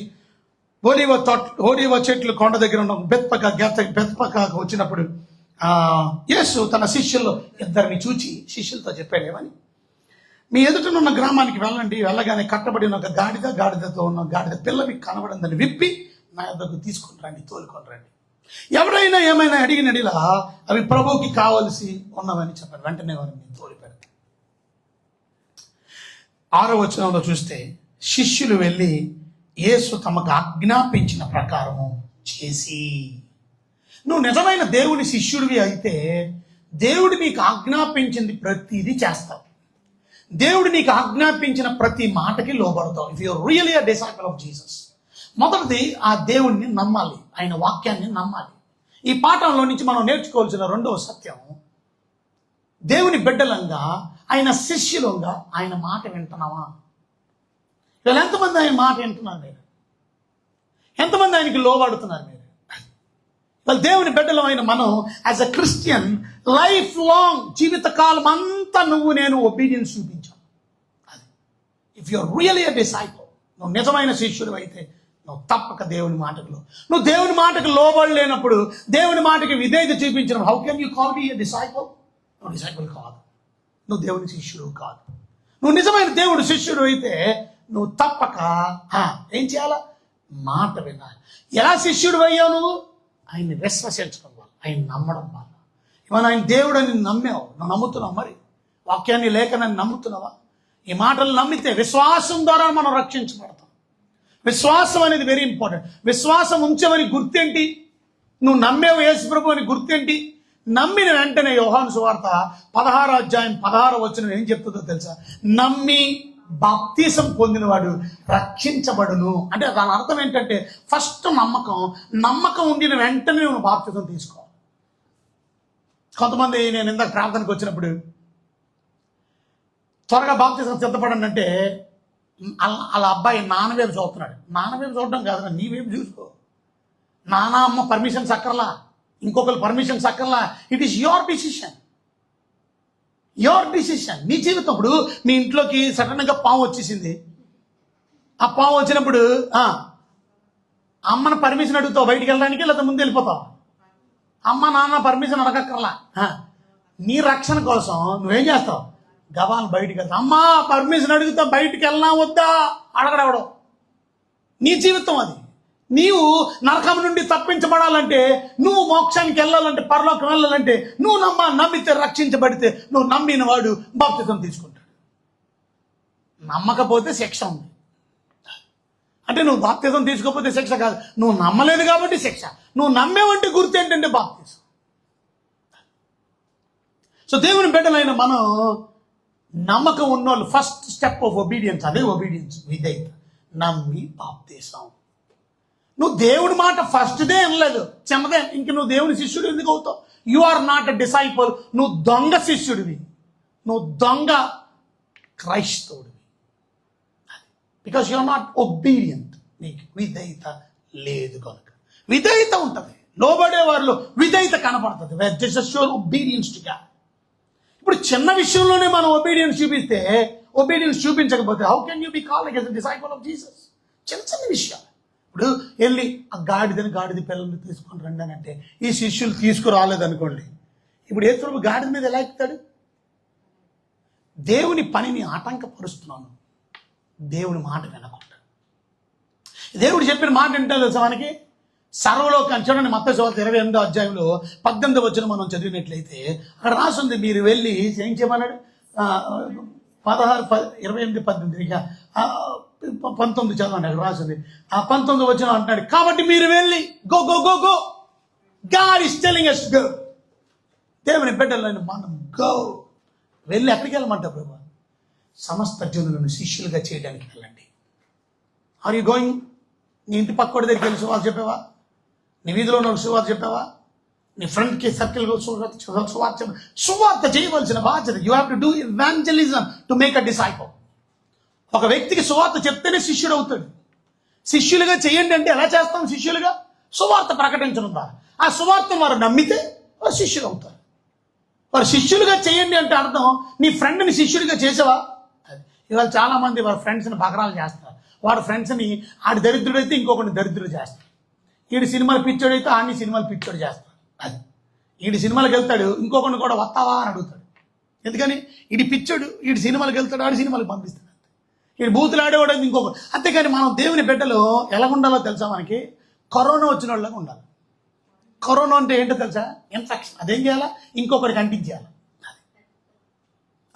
Speaker 2: ఓలివ చెట్లు కొండ దగ్గర ఉన్న బెత్పకాకు వచ్చినప్పుడు యేసు తన శిష్యుల్లో 2 చూచి శిష్యులతో చెప్పాడు, ఏమని? మీ ఎదుటనున్న గ్రామానికి వెళ్ళండి, వెళ్ళగానే కట్టబడిన ఒక గాడిదతో ఉన్న గాడిద పిల్ల మీకు కనబడిందని విప్పి నా యొద్దకు తీసుకొని రండి, తోలుకొని రండి. ఎవరైనా ఏమైనా అడిగినడిలా అవి ప్రభువుకి కావలసి ఉన్నవని చెప్పారు. వెంటనే వారిని తోలి పెడతారు. 6వ వచనంలో చూస్తే, శిష్యులు వెళ్ళి యేసు తమకు ఆజ్ఞాపించిన ప్రకారము చేసి. నువ్వు నిజమైన దేవుని శిష్యుడివి అయితే దేవుడు నీకు ఆజ్ఞాపించింది ప్రతిదీ చేస్తావు. దేవుడు నీకు ఆజ్ఞాపించిన ప్రతి మాటకి లోబడతావు. If your really a disciple of Jesus, మొదటిది ఆ దేవుణ్ణి నమ్మాలి, ఆయన వాక్యాన్ని నమ్మాలి. ఈ పాఠంలో నుంచి మనం నేర్చుకోవాల్సిన రెండవ సత్యం, దేవుని బిడ్డలంగా, ఆయన శిష్యులంగా ఆయన మాట వింటున్నావా? వీళ్ళు ఎంతమంది ఆయన మాట వింటున్నారు మీరు? ఎంతమంది ఆయనకి లోబడుతున్నారు మీరు? వాళ్ళు దేవుని బిడ్డలమైన మనం as a Christian life long, జీవితకాలం అంతా నువ్వు నేను ఒబీడియన్స్ చూపించావు. అది if you are really a disciple, నువ్వు నిజమైన శిష్యుడు అయితే నువ్వు తప్పక దేవుని మాటకు నువ్వు దేవుని మాటకు లోబడలేనప్పుడు, దేవుని మాటకి విధేయత చూపించడం, how can you call B a disciple? నువ్వు డిసైపుల్ కాదు, నువ్వు దేవుని శిష్యుడు కాదు. నువ్వు నిజమైన దేవుడు శిష్యుడు అయితే నువ్వు తప్పక ఏం చేయాలా? మాట వినాలి. ఎలా శిష్యుడు అయ్యావు నువ్వు? ఆయన్ని విశ్వసించడం వల్ల, ఆయన నమ్మడం వల్ల. ఇవాళ ఆయన దేవుడు అని నమ్మావు, నువ్వు నమ్ముతున్నావు, మరి వాక్యాన్ని లేఖనాన్ని నమ్ముతున్నావా? ఈ మాటలు నమ్మితే విశ్వాసం ద్వారా మనం రక్షించబడతాం. విశ్వాసం అనేది వెరీ ఇంపార్టెంట్. విశ్వాసం ఉంచమని గుర్తేంటి? నువ్వు నమ్మేవు యేసు ప్రభు అని గుర్తేంటి? నమ్మిన వెంటనే యోహాను సువార్త 16:16 ఏం చెప్తుందో తెలుసా? నమ్మి బాప్తీసం పొందినవాడు రక్షించబడును. అంటే దాని అర్థం ఏంటంటే ఫస్ట్ నమ్మకం ఉండిన వెంటనే నువ్వు బాప్తీసం తీసుకో. కొంతమంది, నేను ఇందాక ప్రార్థనకు వచ్చినప్పుడు, త్వరగా బాప్తీసం సిద్ధపడండి అంటే అలా అబ్బాయి నాన్న వైపు చూస్తున్నాడు. నాన్న వైపు చూడడం కాదు, నీ వైపు చూసుకో. నాన్న అమ్మ పర్మిషన్స్ అక్కర్లా, ఇంకొకరు పర్మిషన్స్ అక్కర్లా. It is your decision, your decision. నీ జీవితం. ఇప్పుడు మీ ఇంట్లోకి సడన్గా పాము వచ్చేసింది. ఆ పాము వచ్చినప్పుడు అమ్మను పర్మిషన్ అడుగుతావు బయటికి వెళ్ళడానికి, లేదా ముందు వెళ్ళిపోతావు? అమ్మ నాన్న పర్మిషన్ అడగక్కర్లా. నీ రక్షణ కోసం నువ్వేం చేస్తావు? గబాలను బయటికి వెళ్తావు. అమ్మా పర్మిషన్ అడుగుతా, బయటికి వెళ్ళనా వద్దా అడగడవడం. నీ జీవితం అది. నీవు నరకం నుండి తప్పించబడాలంటే, నువ్వు మోక్షానికి వెళ్ళాలంటే, పరలోకం వెళ్ళాలంటే, నువ్వు నమ్మితే రక్షించబడితే, నువ్వు నమ్మిన వాడు బాప్తిజం తీసుకుంటాడు. నమ్మకపోతే శిక్ష ఉంది. అంటే నువ్వు బాప్తిజం తీసుకోకపోతే శిక్ష కాదు, నువ్వు నమ్మలేదు కాబట్టి శిక్ష. నువ్వు నమ్మేవంటే గుర్తు ఏంటంటే బాప్తిజం. సో దేవుని బిడ్డలైన మనం నమ్మకం ఉన్నోళ్ళు ఫస్ట్ స్టెప్ ఆఫ్ ఒబీడియన్స్, అదే ఒబీడియన్స్, విధేయత. నమ్మి బాప్తిజం. నువ్వు దేవుడి మాట ఫస్ట్ డే అనలేదు, చిన్నదే, ఇంక నువ్వు దేవుని శిష్యుడు ఎందుకు అవుతావు? You are not a disciple. నువ్వు దొంగ శిష్యుడివి, నువ్వు దొంగ క్రైస్తవుడివి. Because you are not obedient. నీకు విధేయత లేదు కనుక. విధేయత ఉంటుంది, లోబడే వారిలో విధేయత కనపడుతుంది. Where just show obedience to God. ఇప్పుడు చిన్న విషయంలోనే మనం ఒబీడియన్స్ చూపిస్తే, ఒబీడియన్స్ చూపించకపోతే how can you be called as a disciple of Jesus? చిన్న చిన్న విషయాలు. ఇప్పుడు వెళ్ళి ఆ గాడిద పిల్లల్ని తీసుకొని రండి అని అంటే, ఈ శిష్యులు తీసుకురాలేదనుకోండి, ఇప్పుడు యేసు గాడిద మీద ఎలా ఎక్కుతాడు? దేవుని పనిని ఆటంకపరుస్తున్నాను, దేవుని మాట వినకుండా. దేవుడు చెప్పిన మాట వింటే తెలుసా మనకి? సర్వలోకం చూడండి, మత్తయి సువార్త 28వ అధ్యాయంలో 18 మనం చదివినట్లయితే అక్కడ రాసింది, మీరు వెళ్ళి ఏం చేయమన్నాడు? 28, 18 19 చదవండి, అక్కడ రాసింది. ఆ 19 అంటున్నాడు, కాబట్టి మీరు వెళ్ళి go go go go. God is telling us go. దేవుని బిడ్డలను మనం గో, వెళ్ళి ఎక్కడికి వెళ్ళమంటారు? ప్రభు, సమస్త జనులను శిష్యులుగా చేయడానికి వెళ్ళండి. Are you going? నీ ఇంటి పక్కోడి దగ్గరికి వెళ్ళి సువార్త చెప్పావా? నీ వీధిలో ఉన్న సువార్త చెప్పావా? నీ ఫ్రెండ్కి సర్కిల్ సువార్త చేయవలసిన బాధ్యత. You have to do evangelism to make a disciple. ఒక వ్యక్తికి సువార్త చెప్తేనే శిష్యుడు అవుతాడు. శిష్యులుగా చేయండి అంటే ఎలా చేస్తాం? శిష్యులుగా సువార్త ప్రకటించడం ద్వారా. ఆ సువార్తను వారు నమ్మితే వారు శిష్యులు అవుతారు. వారు శిష్యులుగా చేయండి అంటే అర్థం, నీ ఫ్రెండ్ని శిష్యుడిగా చేసావా? అది ఇవాళ చాలా మంది వారి ఫ్రెండ్స్ని బకరాలు చేస్తారు. వాడు ఫ్రెండ్స్ని, ఆడి దరిద్రుడైతే ఇంకొకటి దరిద్రుడు చేస్తారు. ఈడి సినిమాలు పిచ్చోడైతే ఆడిని సినిమాలు పిచ్చోడు చేస్తారు. అది ఈడి సినిమాలకు వెళ్తాడు, ఇంకొకరిని కూడా వస్తావా అని అడుగుతాడు. ఎందుకని? ఈడి పిచ్చోడు, ఈడి సినిమాలకు వెళ్తాడు, ఆడి సినిమాలకు పంపిస్తాడు. ఈడు బూతులు ఆడేవాడు ఇంకొక. అంతేకాని మనం దేవుని బిడ్డలు ఎలా ఉండాలో తెలుసా? మనకి కరోనా వచ్చిన వాళ్ళగా ఉండాలి. కరోనా అంటే ఏంటో తెలుసా? ఇన్ఫెక్షన్. అదేం చేయాలా? ఇంకొకరికి అంటించేయాలి.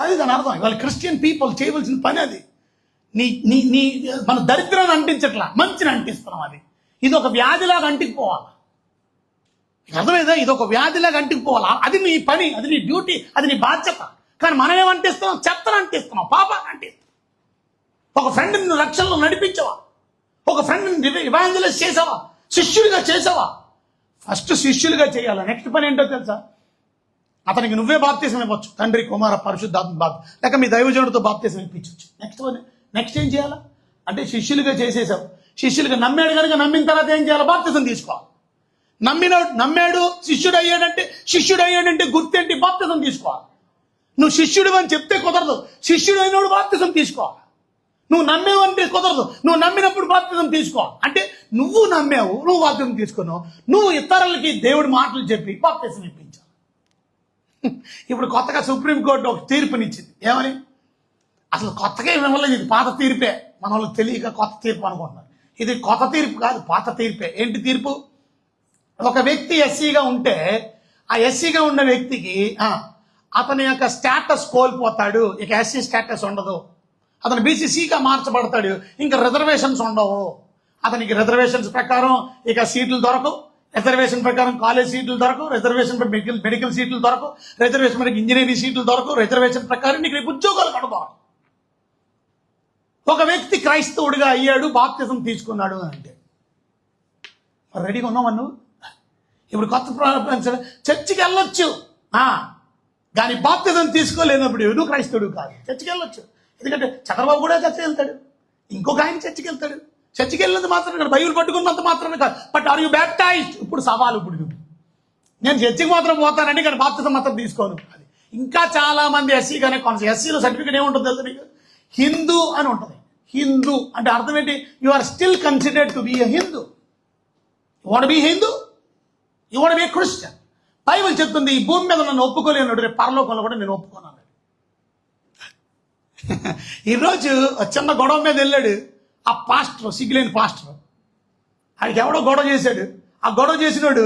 Speaker 2: అది దాని అర్థం. ఇవాళ క్రిస్టియన్ పీపుల్ చేయవలసిన పని అది. నీ నీ నీ మన దరిద్రాన్ని అంటించట్లా, మంచిని అంటిస్తున్నాం. అది ఇది ఒక వ్యాధిలాగా అంటికిపోవాలి. నీకు అర్థమైందా? ఇది ఒక వ్యాధిలాగా అంటికిపోవాలా. అది నీ పని, అది నీ డ్యూటీ, అది నీ బాధ్యత. కానీ మనం ఏమంటిస్తున్నాం? చెత్తను అంటిస్తున్నాం, పాపాన్ని అంటిస్తున్నాం. ఒక ఫ్రెండ్ని నువ్వు రక్షణలో నడిపించవా? ఒక ఫ్రెండ్ని ఇవాంజలైజ్ చేసావా? శిష్యుడిగా చేసావా? ఫస్ట్ శిష్యులుగా చేయాలి. నెక్స్ట్ పని ఏంటో తెలుసా? అతనికి నువ్వే బాప్తీసం ఇవ్వచ్చు, తండ్రి కుమార పరిశుద్ధాత్మ బాప్తీసం, లేక మీ దైవజనుడితో బాప్తీసం ఇప్పించవచ్చు. నెక్స్ట్ ఏం చేయాలా అంటే శిష్యులుగా చేసేసావు. శిష్యులుగా నమ్మాడు కనుక నమ్మిన తర్వాత ఏం చేయాలి? బాప్తీసం తీసుకోవాలి. నమ్మాడు శిష్యుడు అయ్యాడంటే గుర్తేంటి? బాప్తీసం తీసుకోవాలి. నువ్వు శిష్యుడు అని చెప్తే కుదరదు. శిష్యుడు అయినోడు బాప్తీసం తీసుకోవాలి. నువ్వు నమ్మేవంటే కుదరదు. నువ్వు నమ్మినప్పుడు బాప్తీసం తీసుకోవాలి. అంటే నువ్వు నమ్మావు, నువ్వు బాప్తీసం తీసుకున్నావు, నువ్వు ఇతరులకి దేవుడి మాటలు చెప్పి బాప్తీసం ఇప్పించావు. ఇప్పుడు కొత్తగా సుప్రీంకోర్టు ఒక తీర్పునిచ్చింది. ఏమని? అసలు కొత్తగా ఏమి ఇవ్వలేదు, ఇది పాత తీర్పే. మన వాళ్ళకి తెలియక కొత్త తీర్పు అనుకుంటున్నారు. ఇది కొత్త తీర్పు కాదు, పాత తీర్పే. ఏంటి తీర్పు? ఒక వ్యక్తి ఎస్సీగా ఉంటే ఆ ఎస్సీగా ఉన్న వ్యక్తికి అతని యొక్క స్టేటస్ కోల్పోతాడు. ఇక ఎస్సీ స్టేటస్ ఉండదు. అతను బీసీసీగా మార్చబడతాడు. ఇంకా రిజర్వేషన్స్ ఉండవు. అతనికి రిజర్వేషన్స్ ప్రకారం ఇక సీట్లు దొరకవు. రిజర్వేషన్ ప్రకారం కాలేజ్ సీట్లు దొరకవు. రిజర్వేషన్ మెడికల్ సీట్లు దొరకవు. రిజర్వేషన్ ప్రకారం ఇంజనీరింగ్ సీట్లు దొరకవు. రిజర్వేషన్ ప్రకారం నీకు రేపు ఉద్యోగాలు కడతావు. ఒక వ్యక్తి క్రైస్తవుడిగా అయ్యాడు, బాప్తిజం తీసుకున్నాడు అంటే రెడీగా ఉన్నావు నువ్వు. ఇప్పుడు కొత్త చర్చికి వెళ్ళొచ్చు, కానీ బాప్తిజం తీసుకోలేనప్పుడు నువ్వు క్రైస్తవుడు కాదు. చర్చికి వెళ్ళొచ్చు, ఎందుకంటే చంద్రబాబు కూడా చర్చికి వెళ్తాడు, ఇంకొక ఆయన చర్చికి వెళ్తాడు. చర్చికి వెళ్ళినంత మాత్రమే కాదు, బైబిల్ పట్టుకున్నంత మాత్రమే కాదు. But are you baptized? ఇప్పుడు సవాలు. ఇప్పుడు నేను చర్చికి మాత్రం పోతానండి, కానీ బాప్తిజం మాత్రం తీసుకోను. అది ఇంకా చాలా మంది ఎస్సీగానే కొనసాగి. ఎస్సీలో సర్టిఫికేట్ ఏముంటుంది తెలుసు నీకు? హిందూ అని ఉంటుంది. హిందూ అంటే అర్థం ఏంటి? You are still considered to be a Hindu. You want be Hindu, you want be a Christian. Bible చెప్తుంది ఈ భూమి మీద నన్ను ఒప్పుకోలేనాడు, రేపు పరలోకంలో కూడా నేను ఒప్పుకున్నాను. ఈరోజు చిన్న గొడవ మీద వెళ్ళాడు ఆ పాస్టర్, సిగ్గులేని పాస్టర్. ఆయనకి ఎవడో గొడవ చేశాడు. ఆ గొడవ చేసినాడు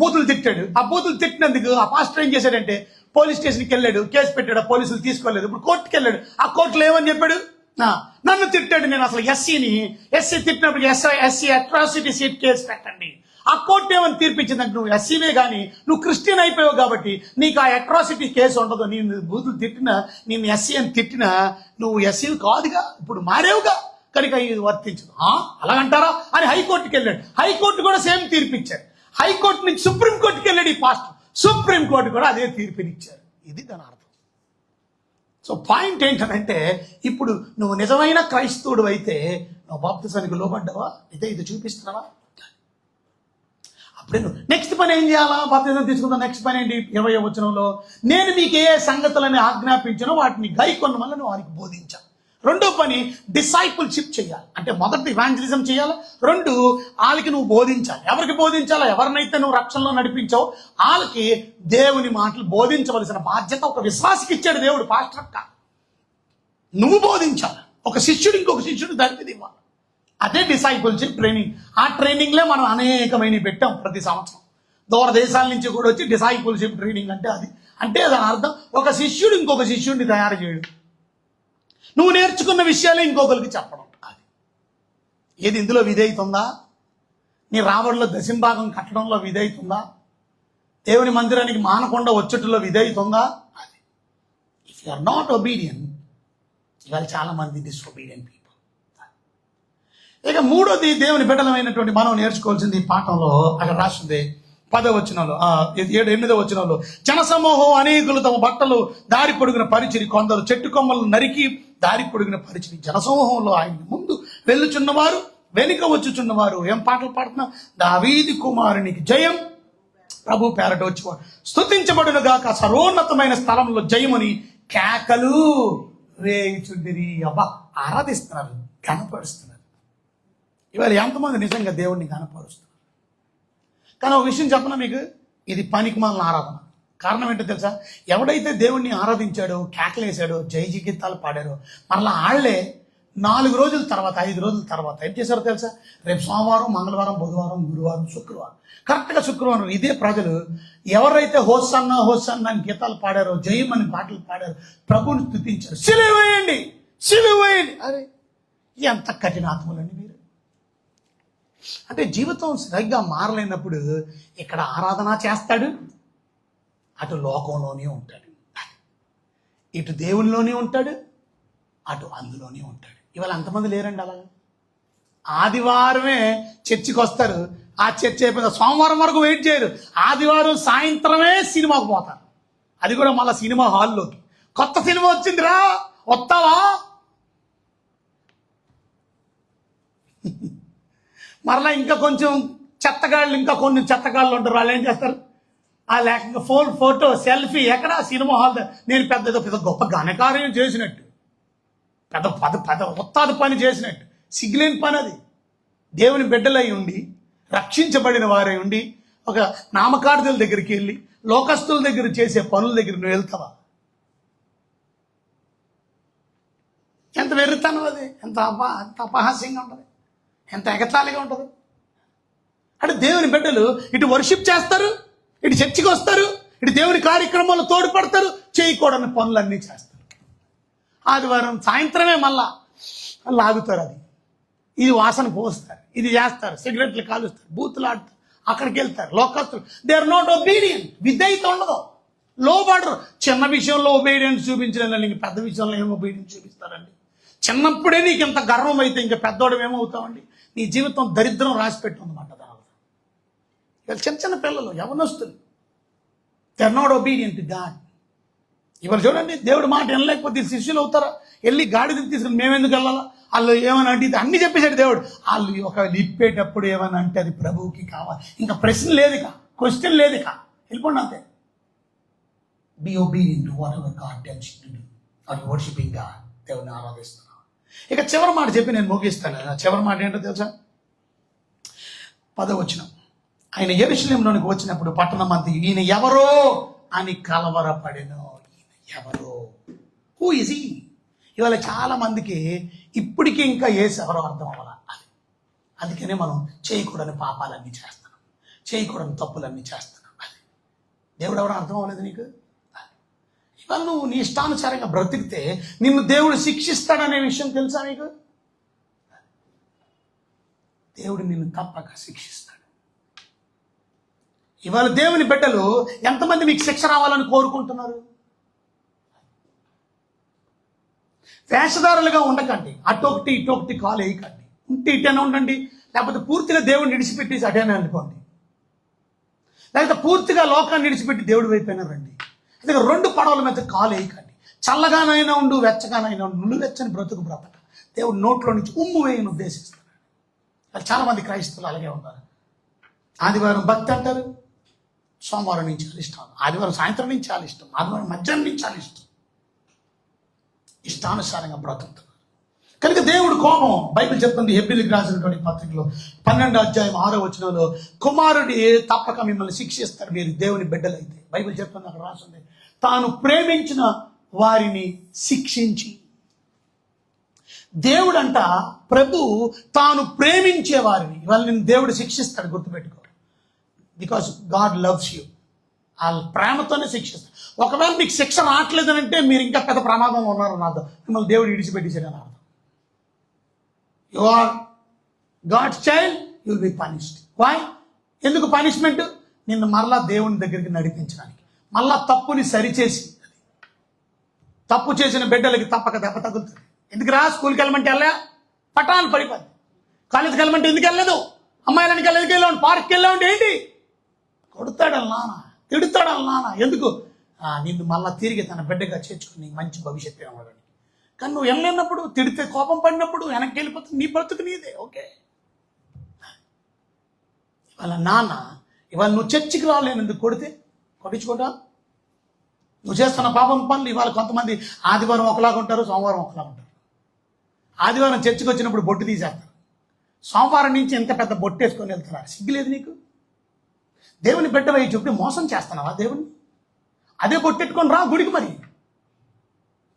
Speaker 2: బూతులు తిట్టాడు. ఆ బూతులు తిట్టినందుకు ఆ పాస్టర్ ఏం చేశాడంటే పోలీస్ స్టేషన్కి వెళ్ళాడు, కేసు పెట్టాడు. ఆ పోలీసులు తీసుకోలేదు. ఇప్పుడు కోర్టుకి వెళ్ళాడు. ఆ కోర్టులో ఏమని చెప్పాడు? నన్ను తిట్టాడు, నేను అసలు ఎస్సీ తిట్టినప్పుడు ఎస్సీ అట్రాసిటీ సీట్ కేసు పెట్టండి. ఆ కోర్టు ఏమని తీర్పించిందంటే నువ్వు ఎస్సీవే కానీ నువ్వు క్రిస్టియన్ అయిపోయావు కాబట్టి నీకు ఆ అట్రాసిటీ కేసు ఉండదు. నేను బూతులు తిట్టినా, నేను ఎస్సీ అని తిట్టినా నువ్వు ఎస్సీ కాదుగా, ఇప్పుడు మారేవుగా, కనుక ఇది వర్తించదు. అలాగంటారా అని హైకోర్టుకి వెళ్ళాడు. హైకోర్టు కూడా సేమ్ తీర్పిచ్చారు. హైకోర్టు నుంచి సుప్రీంకోర్టుకి వెళ్ళాడు ఈ పాస్టర్. సుప్రీంకోర్టు కూడా అదే తీర్పునిచ్చారు. ఇది దాని అర్థం. సో పాయింట్ ఏంటంటే ఇప్పుడు నువ్వు నిజమైన క్రైస్తవుడు అయితే నువ్వు బాప్తిసానికి లోబడ్డావా? ఇది చూపిస్తున్నావా? అప్పుడే నువ్వు నెక్స్ట్ పని ఏం చేయాలా? బాప్తిజం తీసుకుందా. నెక్స్ట్ పని ఏంటి? 20వ వచనంలో నేను మీకు ఏ సంగతులని ఆజ్ఞాపించినో వాటిని గైకొన్న వల్ల నువ్వు వారికి బోధించాలి. రెండో పని డిసైపుల్షిప్ చేయాలి. అంటే మొదటి ఇవాంజలిజం చేయాలి, రెండు వాళ్ళకి నువ్వు బోధించాలి. ఎవరికి బోధించాలా? ఎవరినైతే నువ్వు రక్షణలో నడిపించావు వాళ్ళకి దేవుని మాటలు బోధించవలసిన బాధ్యత ఒక విశ్వాసికి ఇచ్చాడు దేవుడు, పాస్టర్ అక్క. నువ్వు బోధించాలి. ఒక శిష్యుడు ఇంకొక శిష్యుడు దానికి ఇవ్వాలి. అదే డిసైపుల్షిప్ ట్రైనింగ్. ఆ ట్రైనింగ్లే మనం అనేకమైన పెట్టాం ప్రతి సంవత్సరం. దూర దేశాల నుంచి కూడా వచ్చి డిసైపుల్షిప్ ట్రైనింగ్ అంటే అది. అంటే దాని అర్థం ఒక శిష్యుడు ఇంకొక శిష్యుడిని తయారు చేయడం, నువ్వు నేర్చుకున్న విషయాలే ఇంకొకరికి చెప్పడం. అది ఏది ఇందులో విధేయుతుందా? నీ రాబడిలో దశంభాగం కట్టడంలో విధేయుతుందా? దేవుని మందిరానికి మానకుండా వచ్చుటలో విధేయుతుందా? అది if you are not obedient, ఇవాళ చాలా మంది డిస్ఒబీడియన్ పీపుల్. ఇక మూడోది దేవుని బిడ్డలమైనటువంటి మనం నేర్చుకోవాల్సింది ఈ పాఠంలో అక్కడ రాసింది 10వ వచనంలో 8వ వచనంలో జనసమూహం అనేకులు తమ బట్టలు దారి పొడుగున పరిచిరి, కొందరు చెట్టు కొమ్మలను నరికి దారి పొడుగున పరిచిరి. జనసమూహంలో ఆయన ముందు వెళ్ళుచున్నవారు వెనుక వచ్చుచున్నవారు ఏం పాటలు పాడుతున్నా? దావీదు కుమారునికి జయం, ప్రభు పేరట వచ్చేవాడు స్తుతించబడును గాక, సర్వోన్నతమైన స్థలంలో జయమని కేకలు వేయుచుండిరి. అబ్బా, ఆరాధిస్తున్నారు, కనపరుస్తున్నారు. ఇవాళ ఎంతమంది నిజంగా దేవుణ్ణి కనపరుస్తున్నారు? కానీ ఒక విషయం చెప్పనా మీకు, ఇది పనికిమాలిన ఆరాధన. కారణం ఏంటో తెలుసా? ఎవడైతే దేవుణ్ణి ఆరాధించాడో, కేకలేశాడో, జై గీతాలు పాడారో, మరలా వాళ్ళే 4 రోజుల తర్వాత 5 రోజుల తర్వాత ఏం చేశారో తెలుసా? రేపు సోమవారం, మంగళవారం, బుధవారం, గురువారం, శుక్రవారం, కరెక్ట్గా శుక్రవారం ఇదే ప్రజలు ఎవరైతే హోసన్నా హోసన్నా అని గీతాలు పాడారో, జయమని పాటలు పాడారో, ప్రభుని స్తుతించారు. సిలువేయండి, సిలువేయండి. అరే ఎంత కఠినాత్మలండి మీరు. అంటే జీవితం సరిగ్గా మారలేనప్పుడు ఇక్కడ ఆరాధన చేస్తాడు, అటు లోకంలోనే ఉంటాడు. ఇటు దేవునిలోనే ఉంటాడు, అటు అందులోనే ఉంటాడు. ఇవాళ అంతమంది లేరండి అలాగా. ఆదివారమే చర్చికి వస్తారు, ఆ చర్చ్ అయిపోయిన సోమవారం వరకు వెయిట్ చేయరు, ఆదివారం సాయంత్రమే సినిమాకు పోతారు. అది కూడా మళ్ళీ సినిమా హాల్లోకి. కొత్త సినిమా వచ్చిందిరా, వస్తావా? మరలా ఇంకా కొంచెం చెత్తగాళ్ళు, ఇంకా కొన్ని చెత్తగాళ్ళు ఉంటారు. వాళ్ళు ఏం చేస్తారు, ఆ లేక ఫోటో సెల్ఫీ ఎక్కడ సినిమా హాల్. నేను పెద్ద గొప్ప ఘనకార్యం చేసినట్టు, పెద్ద ఉత్తాది పని చేసినట్టు. సిగ్గులేని పని అది. దేవుని బిడ్డలై ఉండి, రక్షించబడిన వారై ఉండి, ఒక నామకార్థుల దగ్గరికి వెళ్ళి లోకస్తుల దగ్గర చేసే పనుల దగ్గర నువ్వు వెళ్తావా? ఎంత వెర్రితనం అది, ఎంత అపహాస్యంగా ఉంటుంది, ఎంత ఎగతాళిగా ఉంటుంది. అంటే దేవుని బిడ్డలు ఇటు వర్షిప్ చేస్తారు, ఇటు చర్చికి వస్తారు, ఇటు దేవుని కార్యక్రమాలు తోడ్పడతారు, చేయకూడని పనులన్నీ చేస్తారు. ఆదివారం సాయంత్రమే మళ్ళా లాగుతారు. అది ఇది వాసన పోస్తారు, ఇది చేస్తారు, సిగరెట్లు కాలుస్తారు, బూతులు ఆడతారు, అక్కడికి వెళ్తారు. లోకస్తులు దే ఆర్ నాట్ ఒబీడియంట్. విధేయత ఉండదు, లోబడరు. చిన్న విషయంలో ఒబీడియన్స్ చూపించలేదు, ఇంక పెద్ద విషయంలో ఏమో ఒబీడియన్స్ చూపిస్తారండి. చిన్నప్పుడే నీకు ఇంత గర్వం అయితే ఇంకా పెద్దోడు ఏమవుతామండి? నీ జీవితం దరిద్రం రాసిపెట్టి ఉందన్నమాట. ఇవాళ చిన్న పిల్లలు, యవనస్తులు, they are not obedient to God. ఇవాళ చూడండి, దేవుడు మాట వినలేకపోతే శిష్యులు అవుతారా? వెళ్ళి గాడిదని తీసుకుని మేమెందుకు వెళ్ళాలా? వాళ్ళు ఏమని అంటే అన్ని చెప్పేశాడు దేవుడు. వాళ్ళు ఒక ఇప్పేటప్పుడు ఏమని అంటే అది ప్రభువుకి కావాలి. ఇంకా ప్రశ్న లేదు, ఇక క్వశ్చన్ లేదు, ఇక వెళ్ళిపోండి అంతే. Be obedient to whatever God tells you to do. Are you worshipping God? దేవుని ఆరాధిస్తున్నావు. ఇక చివరి మాట చెప్పి నేను ముగిస్తాను. చివరి మాట ఏంటో తెలుసా? 10వ వచనం. ఆయన యెరూషలేములోనికి వచ్చినప్పుడు పట్టణం అంతా ఈయన ఎవరో అని కలవరపడెను. ఈయన ఎవరో, హూ ఇజ్ హీ? ఇవాళ చాలా మందికి ఇప్పటికీ ఇంకా యేసు ఎవరో అర్థం అవ్వాల. అందుకనే మనం చేయకూడని పాపాలన్నీ చేస్తున్నాం, చేయకూడని తప్పులన్నీ చేస్తున్నాం. అది దేవుడు ఎవరో అర్థం అవ్వలేదు నీకు. ఇవాళ నువ్వు నీ ఇష్టానుసారంగా బ్రతికితే నిన్ను దేవుడు శిక్షిస్తాడనే విషయం తెలుసా నీకు? దేవుడు నిన్ను తప్పక శిక్షిస్తాడు. ఇవాళ దేవుని బిడ్డలు ఎంతమంది మీకు శిక్ష రావాలని కోరుకుంటున్నారు? వేషధారులుగా ఉండకండి, అటొకటి ఇటొకటి కాలు వేయకండి. ఉంటే ఇటైనా ఉండండి, లేకపోతే పూర్తిగా దేవుడిని విడిచిపెట్టేసి అటైనా అనుకోండి, లేకపోతే పూర్తిగా లోకాన్ని విడిచిపెట్టి దేవుడి వైపైనా రండి. అందుకే 2 పడవల మీద కాలు వేయకండి. చల్లగానైనా ఉండు, వెచ్చగానైనా ఉండు, నువ్వు వెచ్చని బ్రతుకు బ్రతక. దేవుడు నోట్లో నుంచి ఉమ్ము వేయని ఉద్దేశిస్తున్నాడు. చాలా మంది క్రైస్తవులు అలాగే ఉన్నారు. ఆదివారం భక్తి అంటారు, సోమవారం నుంచి చాలా ఇష్టం, ఆదివారం సాయంత్రం నుంచి చాలా ఇష్టం, ఆదివారం మధ్యాహ్నం నుంచి చాలా ఇష్టం. ఇష్టానుసారంగా బ్రతుకుతున్నారు. కనుక దేవుడు కోపం. బైబిల్ చెప్తుంది హెబ్రీయులకు రాసినటువంటి పత్రికలో 12వ అధ్యాయం 6వ వచనంలో, కుమారుడి తప్పక మిమ్మల్ని శిక్షిస్తారు మీరు దేవుని బిడ్డలైతే. బైబిల్ చెప్తుంది, అక్కడ రాసింది, తాను ప్రేమించిన వారిని శిక్షించి. దేవుడంట, ప్రభు తాను ప్రేమించే వారిని ఇవాళ నేను దేవుడు శిక్షిస్తాడు, గుర్తుపెట్టుకో. Because God loves you. వాళ్ళ ప్రేమతోనే శిక్షిస్తాడు. ఒకవేళ మీకు శిక్ష రావట్లేదని అంటే మీరు ఇంకా పెద్ద ప్రమాదంలో ఉన్నారు నాతో, మిమ్మల్ని దేవుడు విడిచిపెట్టేసాడు అని అర్థం. You are God's child, you will be punished. Why? ఎందుకు పనిష్మెంట్? నిన్ను మరలా దేవుని దగ్గరికి నడిపించడానికి, మళ్ళా తప్పుని సరిచేసి. తప్పు చేసిన బిడ్డలకి తప్పక దెబ్బ తగులుతుంది. ఎందుకురా? స్కూల్కి వెళ్ళమంటే వెళ్ళా, పట్టాలు పడిపోద్ది. కాలేజీకి వెళ్ళమంటే ఎందుకు వెళ్ళలేదు? అమ్మాయిలకి ఎందుకు వెళ్ళాం? పార్క్కి వెళ్ళామంటే ఏంటి? కొడతాడు నాన్న, తిడుతాడు నాన్న. ఎందుకు? నిన్ను మళ్ళా తిరిగి తన బిడ్డగా చేర్చుకుని మంచి భవిష్యత్తు ఇవ్వడానికి. కానీ నువ్వు వెళ్ళినప్పుడు, తిడితే కోపం పడినప్పుడు వెనక్కి వెళ్ళిపోతుంది. నీ బ్రతుకు నీదే. ఓకే, ఇవాళ నాన్న, ఇవాళ నువ్వు చర్చికి రాలేనందుకు కొడితే కొట్టించుకోవటా? నువ్వు చేస్తున్న పాపం పనులు. ఇవాళ కొంతమంది ఆదివారం ఒకలాగా ఉంటారు, సోమవారం ఒకలాగా ఉంటారు. ఆదివారం చర్చికి వచ్చినప్పుడు బొట్టు తీసేస్తారు, సోమవారం నుంచి ఎంత పెద్ద బొట్టు వేసుకొని వెళ్తున్నారు. సిగ్గులేదు నీకు? దేవుని బిడ్డ వై చెప్పి మోసం చేస్తున్నావా దేవుని? అదే బొట్టెట్టుకొని రా గుడికి. మరి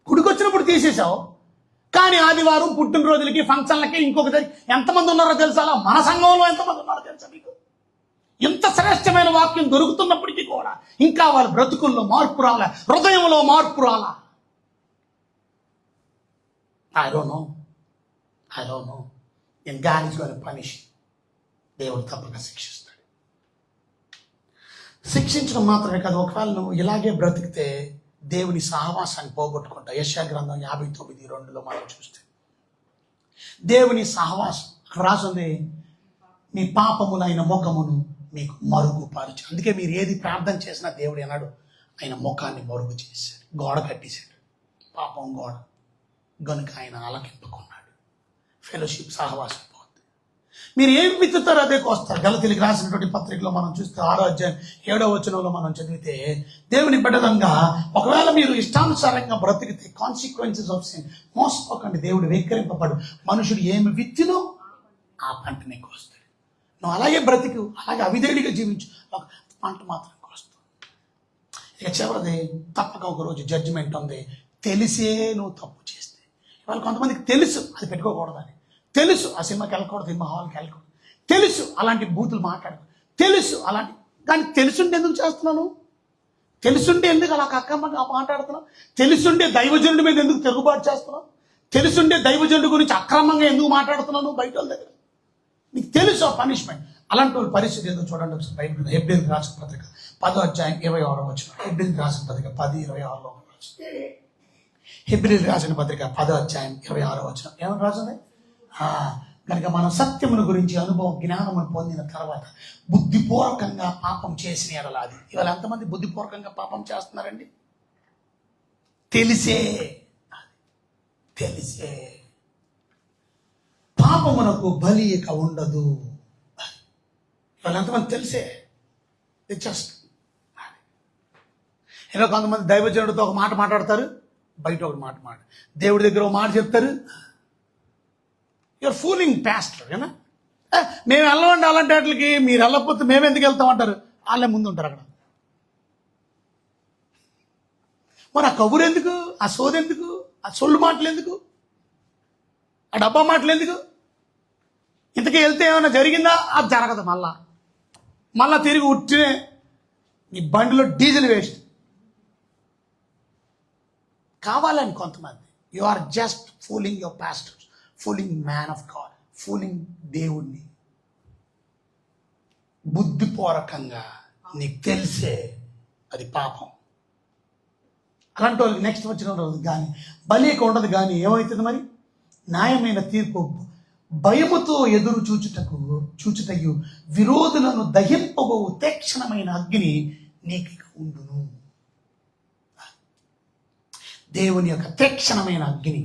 Speaker 2: గుడికి వచ్చినప్పుడు తీసేసావు, కానీ ఆదివారం పుట్టినరోజులకి, ఫంక్షన్లకి, ఇంకొకటి ఎంతమంది ఉన్నారో తెలుసా? మన సంఘంలో ఎంతమంది ఉన్నారో తెలుసా మీకు? ఇంత శ్రేష్టమైన వాక్యం దొరుకుతున్నప్పటికీ కూడా ఇంకా వాళ్ళ బ్రతుకుల్లో మార్పు రాలే, హృదయంలో మార్పు రాలా. I don't know. And God is going to punish you. దేవుడు తప్పక శిక్షిస్తాడు. శిక్షించడం మాత్రమే కాదు, ఒకవేళ నువ్వు ఇలాగే బ్రతికితే దేవుని సహవాసాన్ని పోగొట్టుకుంటా. యెషయా గ్రంథం 59:2 మనం చూస్తే దేవుని సహవాసం అక్కడ రాసింది, మీ పాపములైన ముఖమును మీకు మరుగుపరచు. అందుకే మీరు ఏది ప్రార్థన చేసినా దేవుడు అన్నాడు, ఆయన ముఖాన్ని మరుగు చేశాడు, గోడ కట్టేశాడు, పాపం గోడ గనుక ఆయన ఆలకింపుకున్నాడు. ఫెలోషిప్ సహవాసం పోతుంది. మీరు ఏం విత్తుతారో అదే కోస్తారు. గలతీయులకు రాసినటువంటి పత్రికలో మనం చూస్తే 6వ అధ్యాయం 7వ వచనంలో మనం చదివితే, దేవుని బిడ్డలంగా ఒకవేళ మీరు ఇష్టానుసారంగా బ్రతికితే కాన్సిక్వెన్సెస్ ఆఫ్ సిన్, మోసపోకండి. దేవుడు వెక్కిరింపబడు. మనుషుడు ఏమి విత్తినో ఆ పంటనే కోస్తాడు. నువ్వు అలాగే బ్రతికు, అలాగే అవిధేయుడిగా జీవించు, పంట మాత్రం కోస్తావు. ఇక చివరిది, తప్పక ఒకరోజు జడ్జిమెంట్ ఉంది. తెలిసే నువ్వు తప్పు చేస్తే, ఇవాళ కొంతమందికి తెలుసు అది పెట్టుకోకూడదని, తెలుసు ఆ సినిమాకి వెళ్ళకూడదు, సినిమా హాల్కి వెళ్ళకూడదు, తెలుసు అలాంటి బూతులు మాట్లాడకూడదు, తెలుసు అలాంటి, కానీ తెలుసుంటే ఎందుకు చేస్తున్నాను? తెలుసుంటే ఎందుకు అలా అక్కమ్మగా మాట్లాడుతున్నావు? తెలుసుంటే దైవజనుడి మీద ఎందుకు తిరుగుబాటు చేస్తున్నావు? తెలుసుంటే దైవజనుడి గురించి అక్రమంగా ఎందుకు మాట్లాడుతున్నాను బయట వాళ్ళ దగ్గర? నీకు తెలుసు ఆ పనిష్మెంట్. అలాంటి వాళ్ళ పరిస్థితి ఏదో చూడండి ఒకసారి. బైబిల్ హెబ్రీయులకు రాసిన పత్రిక 10వ అధ్యాయం 26వ వచనం. హెబ్రీయులకు రాసిన పత్రిక 10:26లో హెబ్రీయులకు రాసిన పత్రిక 10వ అధ్యాయం 26వ వచనం ఏమని రాసింది? కనుక మనం సత్యమును గురించి అనుభవం జ్ఞానమును పొందిన తర్వాత బుద్ధిపూర్వకంగా పాపం చేసిన ఎడల, అది ఇవాళ ఎంతమంది బుద్ధిపూర్వకంగా పాపం చేస్తున్నారండి? తెలిసే పాపమునకు బలి ఇక ఉండదు. ఇవాళ ఎంతమంది తెలిసే జస్ట్ ఏదో కొంతమంది దైవజనుడితో ఒక మాట మాట్లాడతారు, బయట ఒక మాట దేవుడి దగ్గర ఒక మాట చెప్తారు. యూఆర్ ఫూలింగ్ పాస్టర్ కదా. మేము వెళ్ళమండి అలాంటి వాటికి, మీరు వెళ్ళకపోతే మేము ఎందుకు వెళ్తామంటారు. వాళ్ళే ముందు ఉంటారు అక్కడ. మరి ఆ కబురు ఎందుకు, ఆ సోది ఎందుకు, ఆ సొల్లు మాటలు ఎందుకు, ఆ డబ్బా మాటలు ఎందుకు? ఇంతకీ వెళ్తే ఏమైనా జరిగిందా? అది జరగదు. మళ్ళా తిరిగి ఉట్టినే నీ బండిలో డీజిల్ వేస్ట్ కావాలని కొంతమంది. You are just fooling your pastors, fooling man of God, fooling దేవుణ్ణి. బుద్ధిపూర్వకంగా నీకు తెలిసే అది పాపం. అలాంటి వాళ్ళకి నెక్స్ట్ వచ్చిన రోజు కానీ బలిక ఉండదు. కానీ ఏమవుతుంది మరి? న్యాయమైన తీర్పు భయముతో ఎదురు చూచుటయు విరోధులను దహింపబో తీక్షణమైన అగ్ని నీకు ఉండును. దేవుని యొక్క తీక్షణమైన అగ్ని,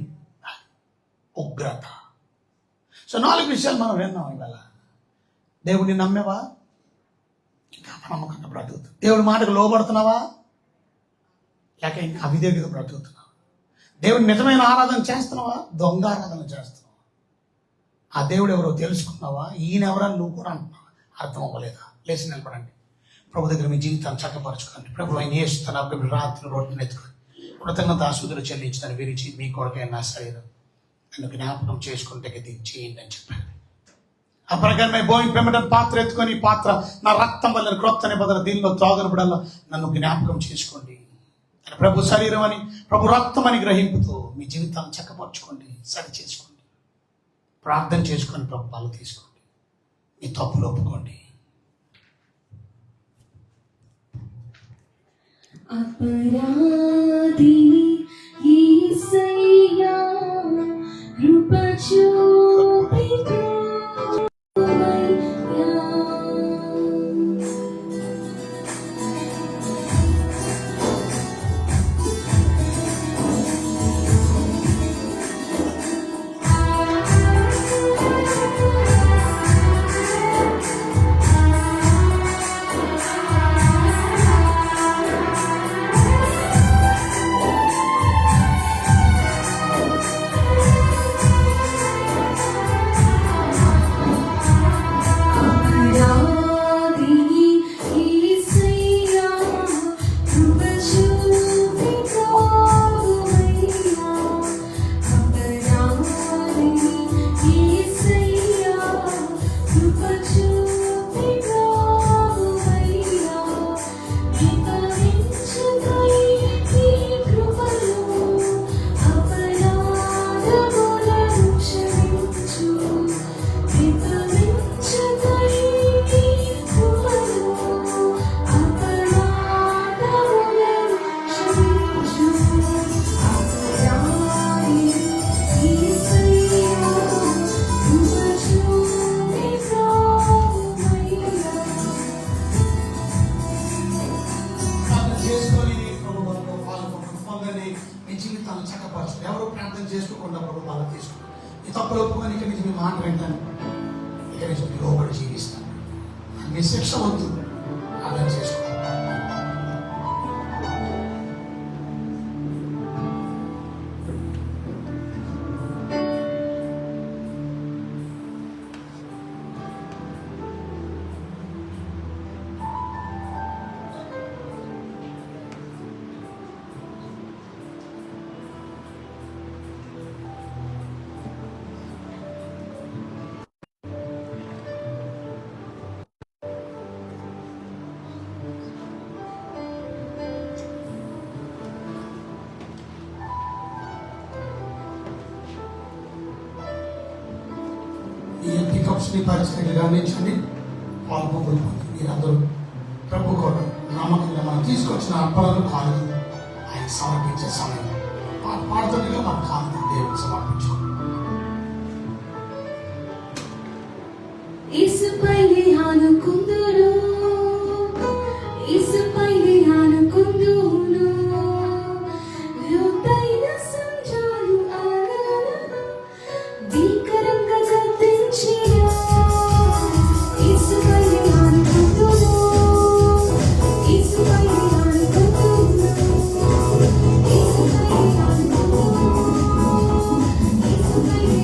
Speaker 2: ఉగ్రత. సో 4 విషయాలు మనం విన్నాం ఇవాళ. దేవుడిని నమ్మేవా? ఇంకా నమ్మకంగా బ్రతుకుతావు. దేవుడి మాటకు లోబడుతున్నావా? లేక ఇంకా అవిధేయుడిగా బ్రతుకుతున్నావా? దేవుడి నిజమైన ఆరాధన చేస్తున్నావా? దొంగ ఆరాధన చేస్తున్నావా? ఆ దేవుడు ఎవరో తెలుసుకున్నావా? ఈయన ఎవరని నువ్వు కూడా అంటున్నావా? అర్థం అవ్వలేదా? లేచి నిలబడండి. ప్రభు దగ్గర మీ జీవితాన్ని చక్కపరచుకోండి. ప్రభు ఆయన యేసు రాత్రి రొట్టెను ఎత్తుకొని కృతజ్ఞత ఆశుద్ధులు చెల్లించదని విరిచి, మీ కొరకైన నా శరీరం నన్ను జ్ఞాపకం చేసుకుంటే చేయండి అని చెప్పాను. ఆ ప్రకారమే భోజనం పెమ్మటం పాత్ర ఎత్తుకొని, పాత్ర నా రక్తం వల్ల క్రొత్త నిబంధన దీనిలో త్రాగనబడల్లా నన్ను జ్ఞాపకం చేసుకోండి. ప్రభు శరీరం అని, ప్రభు రక్తం అని గ్రహింపుతూ మీ జీవితాన్ని చక్కపరచుకోండి, సరి చేసుకోండి, ప్రార్థన చేసుకొని ప్రభు పాలు తీసుకోండి, మీ తప్పులు ఒప్పుకోండి.
Speaker 1: అపరాధిని యేసయ్యా కృప చూపితే
Speaker 2: వింటాను, ఇక నుంచి లోబడి జీవిస్తాను. అన్ని శిక్ష వద్దు, అర్థం చేసుకో. ఈ పికప్స్ ని పరిస్థితి గమనించండి. పాల్గొంటుంది మీరందరూ ప్రభు కూడా నమ్మకంగా మనం తీసుకొచ్చిన అర్పణలు కాదు ఆయన సమర్పించే సమయం. పాడుతుండగా మన కాదు దేవుడికి సమర్పించుకోండి.
Speaker 1: యేసుపైనే ఆనుకుందును, యేసుపైనే ఆనుకుందును, లోతైన సంచాలు ఆనను భీకరంగా గద్దించిన యేసుపైనే ఆనుకుందును, యేసుపైనే ఆనుకుందును, యేసుపైనే ఆనుకుందును, యేసుపైనే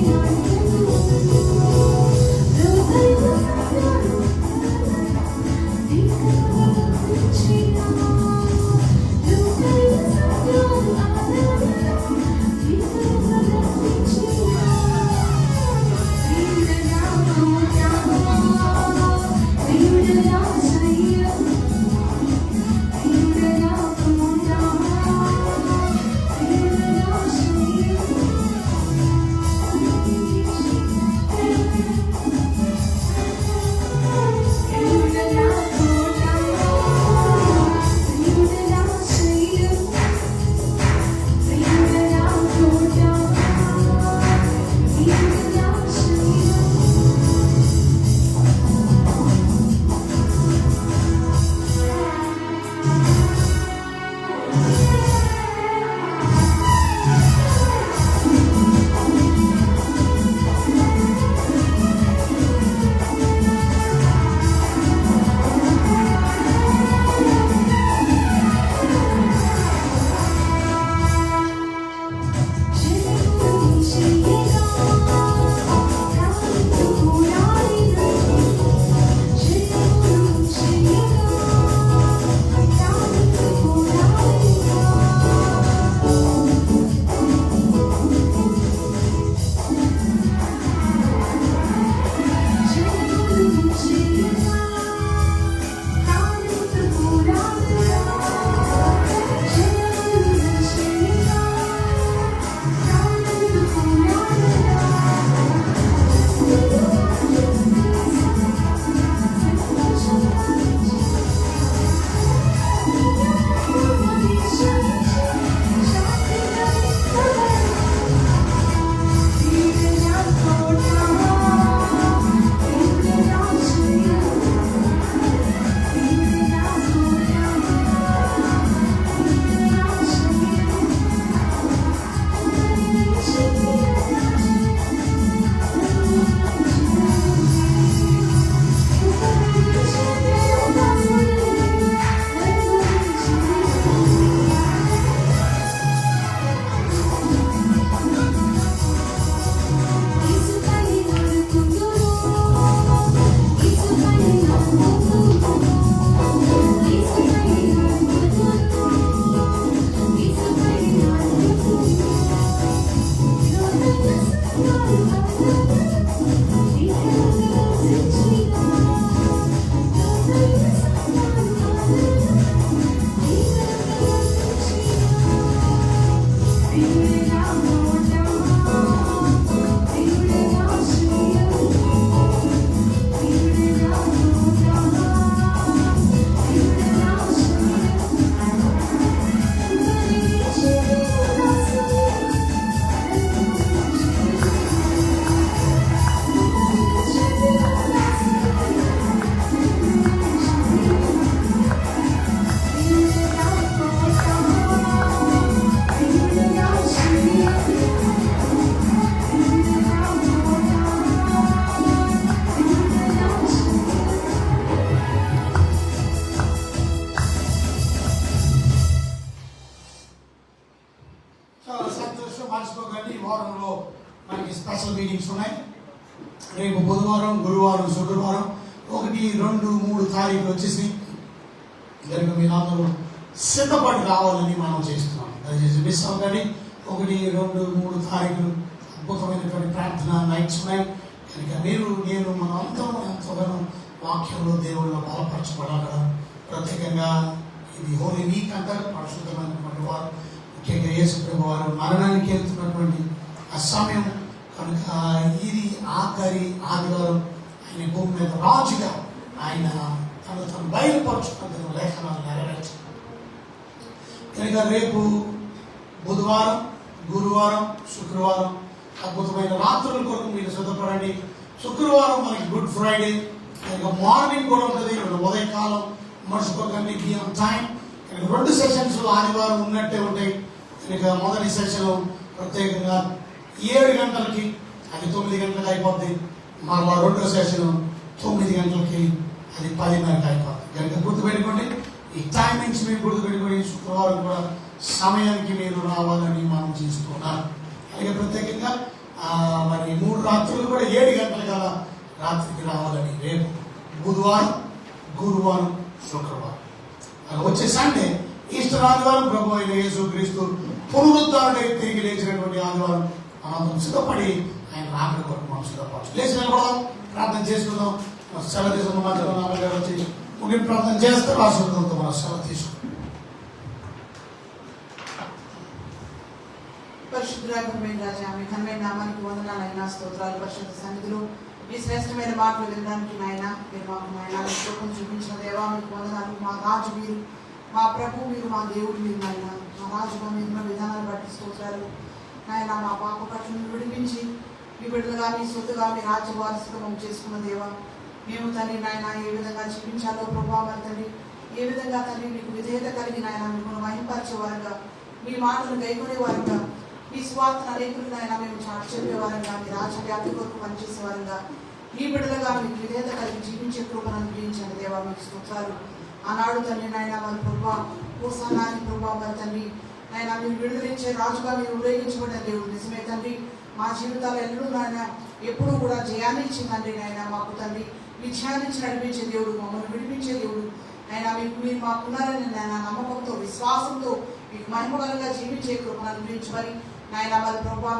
Speaker 1: ఆనుకుందును.
Speaker 2: శుక్రవారం 1, 2, 3 తారీఖులు వచ్చేసి కనుక మీరు అందరూ సిద్ధపడి రావాలని మనం చేస్తున్నాం. దయచేసి మిస్ అవ్వకండి. 1, 2, 3 తారీఖులు అద్భుతమైనటువంటి ప్రార్థన నైట్స్ ఉన్నాయి కనుక నేను మనం అందరం ఎంతగానో వాక్యంలో దేవుళ్ళు బలపరచబడాలి. ప్రత్యేకంగా ఇది హోలీ వీక్ అంటారు, పరిశుద్ధమైనటువంటి వారు, ముఖ్యంగా యేసు ప్రభు వారు మరణానికి వెళ్తున్నటువంటి ఆ సమయం కనుక ఇది ఆఖరి ఆదివారం ఆయన భూమి మీద రాజుగా ఆయన తను బయలుపరుచుకున్న లేఖనాలు నెరవేర్చారు కనుక రేపు బుధవారం, గురువారం, శుక్రవారం అద్భుతమైన రాత్రుల కొరకు మీరు సిద్ధపడండి. శుక్రవారం మనకి గుడ్ ఫ్రైడే కనుక మార్నింగ్ కూడా ఉంటుంది, ఉదయకాలం మర్చిపోకండి, బి ఆన్ టైం. కనుక 2 సెషన్స్ ఆదివారం ఉన్నట్టే ఉంటాయి కనుక మొదటి సెషన్ ప్రత్యేకంగా 7 గంటలకి, అది 9 గంటలకు అయిపోద్ది. మరలా రెండో సెషన్ 9 గంటలకి, అది 10:30కి అయిపోద్ది. కనుక గుర్తుపెట్టుకోండి, ఈ టైమింగ్స్ మీరు గుర్తుపెట్టుకోండి. శుక్రవారం కూడా సమయానికి మీరు రావాలని మనం చేస్తున్నాం. అలాగే ప్రత్యేకంగా మరి 3 రాత్రులు కూడా 7 గంటల కల రాత్రికి రావాలని రేపు బుధవారం, గురువారం, శుక్రవారం. అలా వచ్చే సండే ఈస్టర్ ఆదివారం ప్రభు అయిన యేసుక్రీస్తు పునరుద్ధారుడై తిరిగి లేచినటువంటి ఆదివారం మనం సిద్ధపడి ఆయన రాకడ కొరకు మనం సిద్ధపడచ్చు. లేచిన కూడా ప్రార్థన చేసుకుందాం. సెలవు తీసుకున్న మాత్రం నాన్నగారు వచ్చి ముగింపు ప్రార్థన చేస్తే రాష్ట్రంతో మనం సెలవు తీసుకుంటాం.
Speaker 3: పరిశుద్ధురాఘమైన రాజా, మీ ఘనమైన నామానికి వందనాలైనా స్తోత్రాలు. పరిశుద్ధ సన్నిధిలో మీ శ్రేష్టమైన మాటలు వినడానికి నాయన మీరు మాకు నాయన రూపం చూపించిన దేవా మీకు వందనాలు. మా రాజు మీరు, మా ప్రభు మీరు, మా దేవుడు మీరు నాయన. మా రాజుగా మీరు విధానాలు బట్టి స్తోత్రాలు నాయన. మా పాప పట్టును విడిపించి మీ బిడ్డలుగా మీ సొత్తుగా మీ రాజ్య వారసుగా చేసుకున్న దేవా, మేము తండ్రి నాయన ఏ విధంగా జీవించాలో ప్రభావం తండ్రి, ఏ విధంగా తండ్రి మీకు విధేయత కలిగి నాయన మిమ్మల్ని మహింపరిచే వారంగా, మీ మాటలు గైకొనే వారంగా, మీ స్వార్థ అనేకులు నాయన మేము చాటు చెప్పేవారంగా, మీ రాజ్య వ్యాప్తి కొరకు పనిచేసేవారంగా, మీ బిడ్డలుగా మీకు విధేయత కలిగి జీవించే కృపను అనుగ్రహించండి దేవా, మీకు స్తోత్రాలు. ఆనాడు తండ్రి నాయన వారి ప్రభావ కోసానాన్ని ప్రభావ మరి తండ్రి నాయన మీరు విడుదలించే రాజుగా మీరు ఉపయోగించబడిన దేవుడు నిజమే తండ్రి. మా జీవితాలు ఎన్నడూ నాయన ఎప్పుడూ కూడా జయాన్ని ఇచ్చిందండి నాయన. మాకు తండ్రి విజయాన్నించి నడిపించే దేవుడు, మమ్మల్ని విడిపించే దేవుడు అయినా మీరు మాకున్నారని నాయన నమ్మకంతో, విశ్వాసంతో మీకు మహిమకరంగా జీవించే కృపను అనుగ్రహించమని నాయన మరి ప్రభావ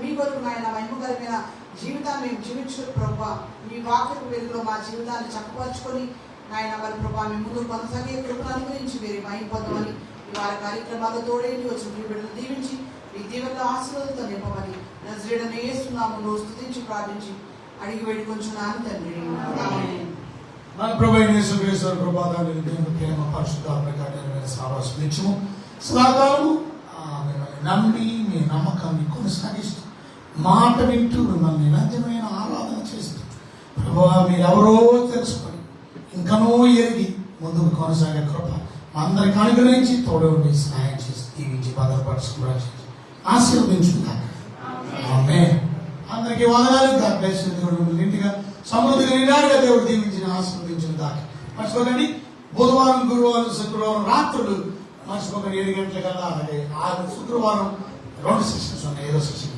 Speaker 3: మీ కొరకు నాయన మహిమకరమైన జీవితాన్ని మేము జీవించు ప్రభావ మీ వాక్యపు వెలుగులో మా జీవితాన్ని చక్కపరుచుకొని నాయన మరి ప్రభావ మీ ముందు కొనసాగే కృపను అనుగ్రహించి మీరు మహిమ పొందమని వారి కార్యక్రమాల్లో తోడేంటి వచ్చి మీ బిడ్డలు దీవించి మీ దీవెనల ఆశీర్వాదంతో నింపమని నజరేయుడైన యేసు నామములో స్తుతించి ప్రార్థించి అడిగి వేడుకొంచున్నాను తండ్రి. ఆమేన్.
Speaker 2: మన ప్రభు అయిన యేసుక్రీస్తు కృపాదాన్ని దేవుని ప్రేమ పరిశుద్ధాత్మ కార్యాలైన సహవాసం నిత్యము సదాకాలము మిమ్మల్ని నమ్మి మీ నమ్మకాన్ని కొనసాగిస్తూ మాట వింటూ మిమ్మల్ని నిరంజనమైన ఆరాధన చేస్తూ ప్రభువా మీరెవరో తెలుసుకొని ఇంకనూ ఎరిగి ముందుకు కొనసాగే కృప అందరికి అనుగ్రహించి తోడు ఉండి సహాయం చేసి దీవించి భద్రపరచుకుని ఆశీర్వదించుకుందాం. ఆమేన్. అందరికీ వందనాలు. God bless you. దేవుడు ఇంటిగా సమృద్ధిగా నిండారుగా దేవుడు దీవించిన ఆశీర్వదించిన దాకా మర్చిపోకండి. బుధవారం, గురువారం, శుక్రవారం రాత్రులు మర్చిపోకండి 7 గంటల కల్లా. అలాగే శుక్రవారం 2 సెషన్స్ ఉన్నాయి. 5వ సెషన్